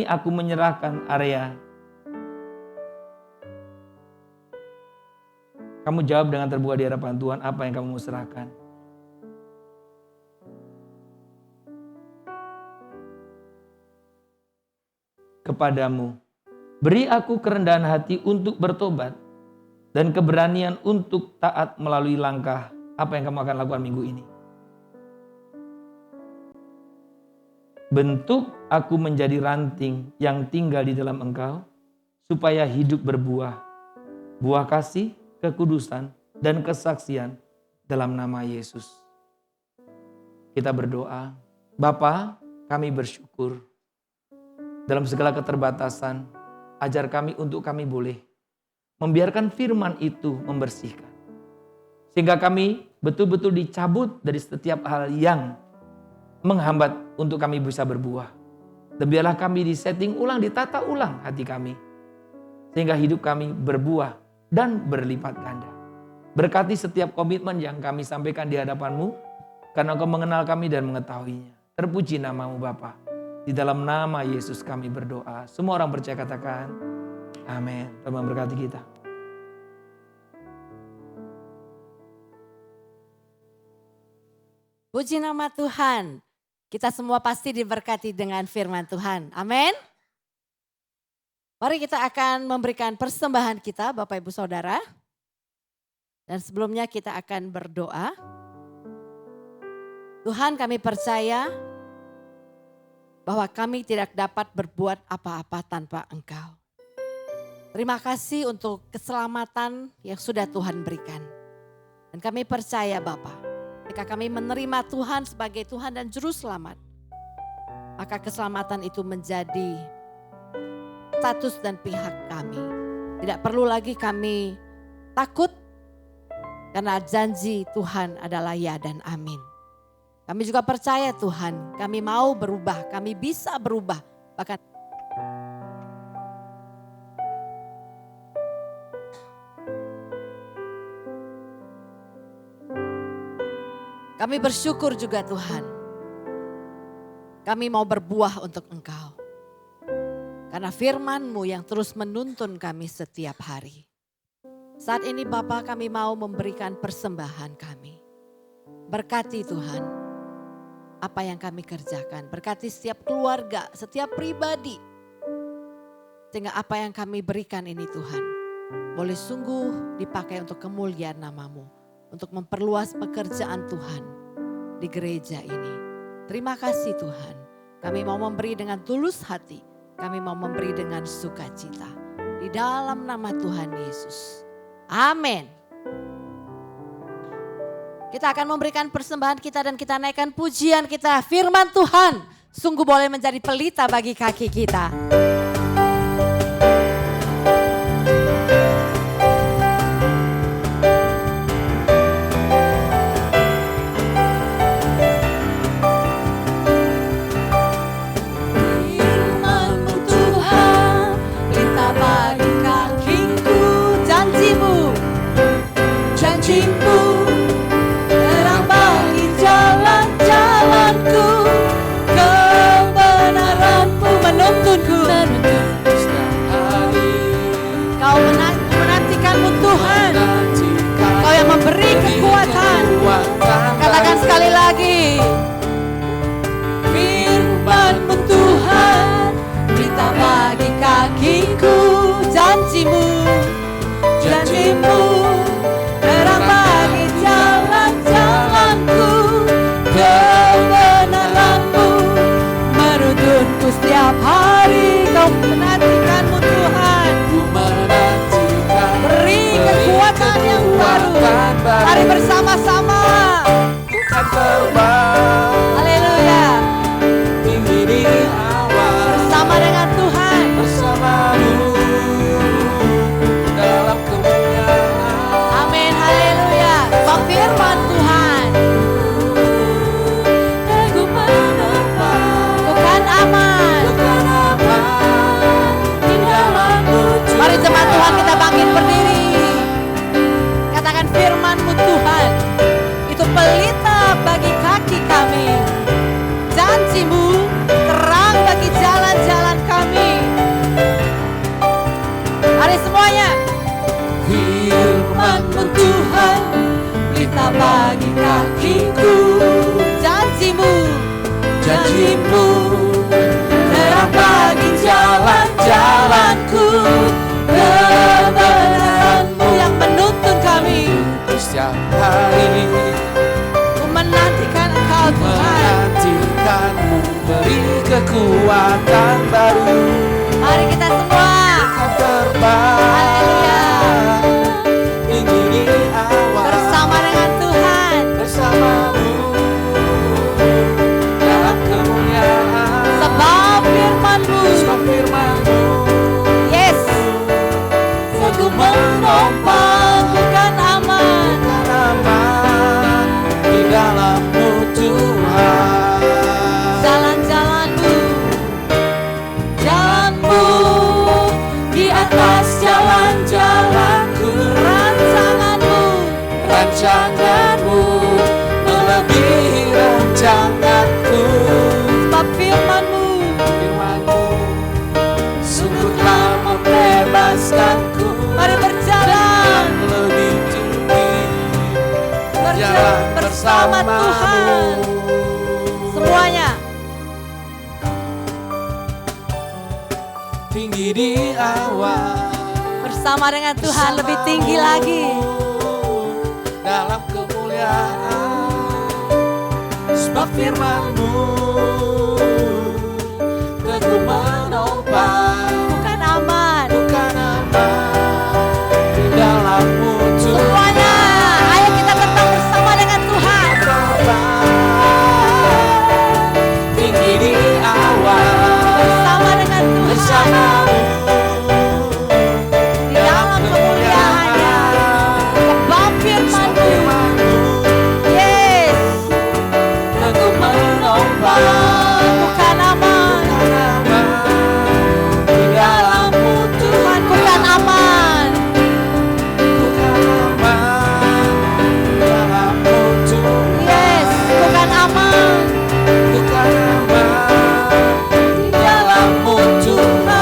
aku menyerahkan area. Kamu jawab dengan terbuka di hadapan Tuhan apa yang kamu mau serahkan. Kepadamu, beri aku kerendahan hati untuk bertobat dan keberanian untuk taat melalui langkah apa yang kamu akan lakukan minggu ini. Bentuk aku menjadi ranting yang tinggal di dalam Engkau supaya hidup berbuah, buah kasih, kekudusan, dan kesaksian dalam nama Yesus. Kita berdoa, Bapa, kami bersyukur. Dalam segala keterbatasan, ajar kami untuk kami boleh membiarkan firman itu membersihkan. Sehingga kami betul-betul dicabut dari setiap hal yang menghambat untuk kami bisa berbuah. Dan biarlah kami disetting ulang, ditata ulang hati kami. Sehingga hidup kami berbuah dan berlipat ganda. Berkati setiap komitmen yang kami sampaikan di hadapan-Mu, karena Engkau mengenal kami dan mengetahuinya. Terpuji nama-Mu Bapa. Di dalam nama Yesus kami berdoa. Semua orang percaya katakan, amin. Tuhan memberkati kita. Puji nama Tuhan. Kita semua pasti diberkati dengan firman Tuhan. Amin. Mari kita akan memberikan persembahan kita Bapak Ibu Saudara. Dan sebelumnya kita akan berdoa. Tuhan, kami percaya bahwa kami tidak dapat berbuat apa-apa tanpa Engkau. Terima kasih untuk keselamatan yang sudah Tuhan berikan. Dan kami percaya Bapa, jika kami menerima Tuhan sebagai Tuhan dan Juru Selamat, maka keselamatan itu menjadi status dan pihak kami. Tidak perlu lagi kami takut, karena janji Tuhan adalah ya dan amin. Kami juga percaya Tuhan, kami mau berubah, kami bisa berubah. Bahkan kami bersyukur juga Tuhan. Kami mau berbuah untuk Engkau. Karena firman-Mu yang terus menuntun kami setiap hari. Saat ini Bapa, kami mau memberikan persembahan kami. Berkati Tuhan apa yang kami kerjakan. Berkati setiap keluarga, setiap pribadi. Sehingga apa yang kami berikan ini Tuhan, boleh sungguh dipakai untuk kemuliaan nama-Mu. Untuk memperluas pekerjaan Tuhan di gereja ini. Terima kasih Tuhan. Kami mau memberi dengan tulus hati. Kami mau memberi dengan sukacita. Di dalam nama Tuhan Yesus. Amin. Kita akan memberikan persembahan kita dan kita naikkan pujian kita. Firman Tuhan sungguh boleh menjadi pelita bagi kaki kita. Firman-Mu Tuhan, pelita bagi kakiku. Janjimu, Janji-Mu, terang bagi jalan-jalanku. kebenaran-Mu menuntunku. Setiap hari Kau menantikanmu Tuhan. Kau yang memberi kekuatan. Katakan sekali lagi. Firman-Mu Tuhan, pelita bagi kakiku. Janjimu, janjimu, terang bagi jalan-jalanku. Kebenaran-Mu menuntunku setiap hari. Kau menantikanmu Tuhan. Ku menantikan Beri kekuatan yang baru. Mari bersama-sama. Bukan terbang Haleluya. tinggi di awan Bersama dengan Tuhan. bersamamu dalam kemuliaan. Amin. Haleluya. Sebab firman Tuhan Teguh menopang, bukan aman. bukan aman, di dalam-Mu Mari jemaat Tuhan kita bangkit berdiri. Katakan firman-Mu Tuhan. Itu pelita bagi kaki kami. Janji-Mu terang bagi jalan-jalan kami. Mari semuanya. Firman-Mu Tuhan, pelita bagi kakiku. Janji-Mu, janji-Mu, terang bagi jalan-jalanku. Kebenaran-Mu yang menuntun kami. Setiap hari Ku menantikan Engkau Tuhan. menantikanmu beri kekuatan baru. Mari kita semua. Kau terbang tinggi di awan Bersama dengan Tuhan. bersamamu dalam kemuliaan. Sebab firman-Mu. Sebab firman-Mu Yes. Teguh menopang bukan aman. bukan aman di dalam-Mu Tuhan. Jalan-jalan-Mu, jalan-Mu di atas jalan-jalanku. Rancangan-Mu, Rancangan-Mu melebihi rancanganku. sebab firman-Mu Firman-Mu sungguh telah membebaskanku. mari berjalan. Lebih tinggi Berjalan bersama Tuhan. Semuanya. tinggi di awan Bersama dengan Tuhan lebih tinggi lagi. dalam kemuliaan. Sebab firman-Mu teguh menopang Bukan aman. bukan aman di dalam-Mu Tuhan. Semuanya. Ayo kita tetap bersama dengan Tuhan. Tinggi di awan Bersama dengan Tuhan. bersamamu Di dalam kemuliaannya. Sebab firman-Mu. Yes. teguh menopang Bukan aman. di dalam-Mu Tuhan bukan aman. bukan aman di dalam-Mu Tuhan. Yes. Bukan aman. Bukan aman di dalam-Mu Tuhan.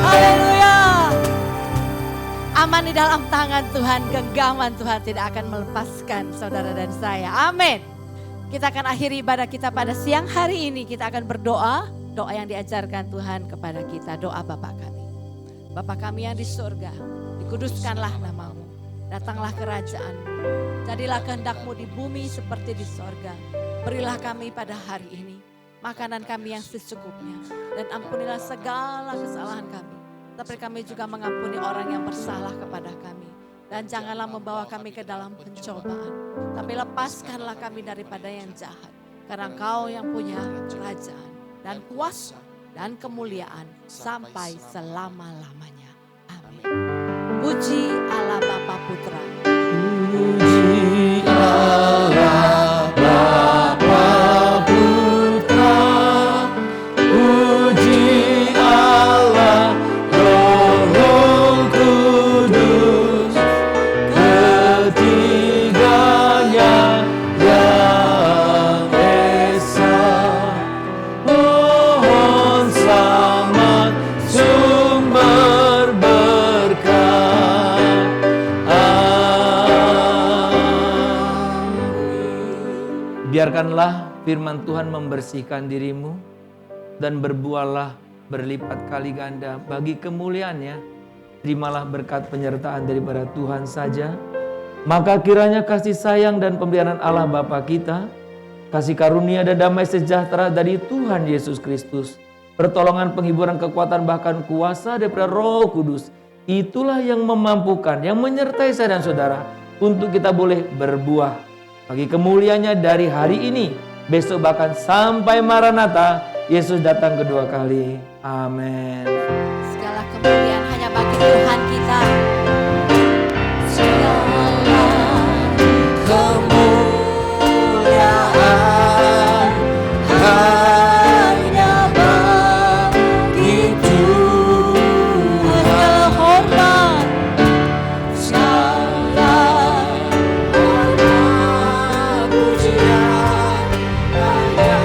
Haleluya. Aman di dalam tangan Tuhan. Genggaman Tuhan tidak akan melepaskan saudara dan saya. Amin. Kita akan akhiri ibadah kita pada siang hari ini. Kita akan berdoa. Doa yang diajarkan Tuhan kepada kita. Doa Bapa kami. Bapa kami yang di surga. Dikuduskanlah namamu. Datanglah kerajaan-Mu. Jadilah kehendak-Mu di bumi seperti di sorga. Berilah kami pada hari ini makanan kami yang secukupnya. Dan ampunilah segala kesalahan kami. Tapi kami juga mengampuni orang yang bersalah kepada kami. Dan janganlah membawa kami ke dalam pencobaan. Tapi lepaskanlah kami daripada yang jahat. Karena Engkau yang punya kerajaan dan kuasa dan kemuliaan sampai selama-lamanya. Amin. Puji Allah Bapa Putra. Puji Allah Bapa Putra, puji Allah Roh Kudus, ketiganya yang esa. Mohon selamat sumber berkat. Biarkanlah firman Tuhan membersihkan dirimu dan berbuahlah berlipat kali ganda bagi kemuliaannya. Terimalah berkat penyertaan daripada Tuhan saja. Maka kiranya kasih sayang dan pemeliharaan Allah Bapa kita, kasih karunia dan damai sejahtera dari Tuhan Yesus Kristus, pertolongan, penghiburan, kekuatan, bahkan kuasa daripada Roh Kudus, itulah yang memampukan, yang menyertai saya dan saudara untuk kita boleh berbuah bagi kemuliaannya dari hari ini, besok bahkan sampai Maranatha, Yesus datang kedua kali. Amin. Segala kemuliaan hanya bagi Tuhan kita. Kemuliaan hanya bagi Tuhan. Segala hormat, Segala hormat pujian hanya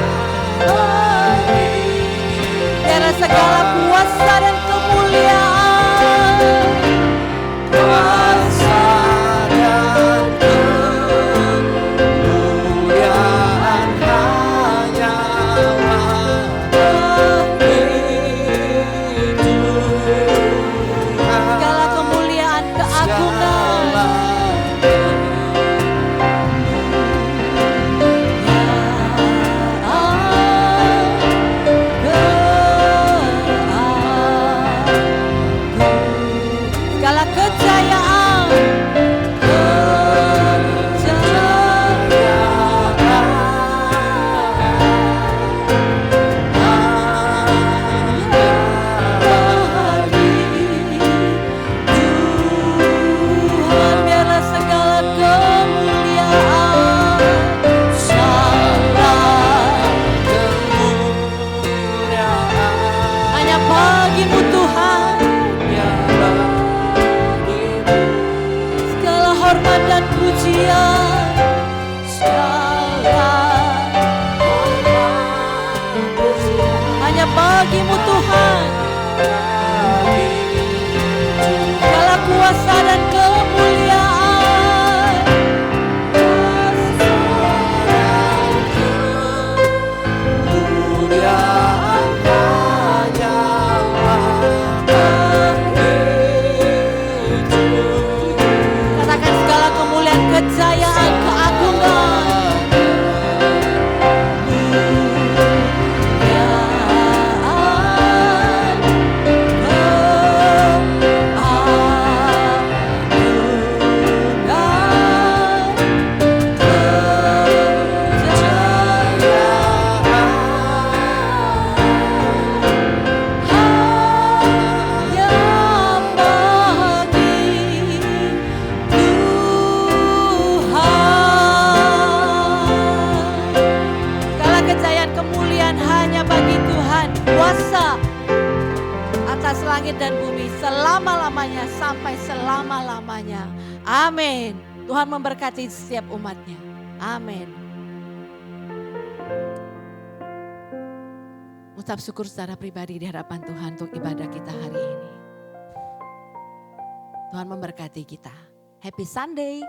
bagi biarlah segala kuasa dan kemuliaan kuasa dan kemuliaan hanya bagi Tuhan. segala kemuliaan keagungan. Segala kejayaan, Tuhan, biarlah segala kemuliaan, hanya bagimu Tuhan. Segala hormat dan pujian, hanya bagimu Tuhan. Segala kuasa dan kemuliaan, katakan segala kemuliaan, kejayaan, keagungan. Segala kejayaan, kemuliaan hanya bagi Tuhan. Kuasa atas langit dan bumi selama-lamanya sampai selama-lamanya. Amin. Tuhan memberkati setiap umatnya. Amin. Ucap syukur secara pribadi di hadapan Tuhan untuk ibadah kita hari ini. Tuhan memberkati kita. Happy Sunday.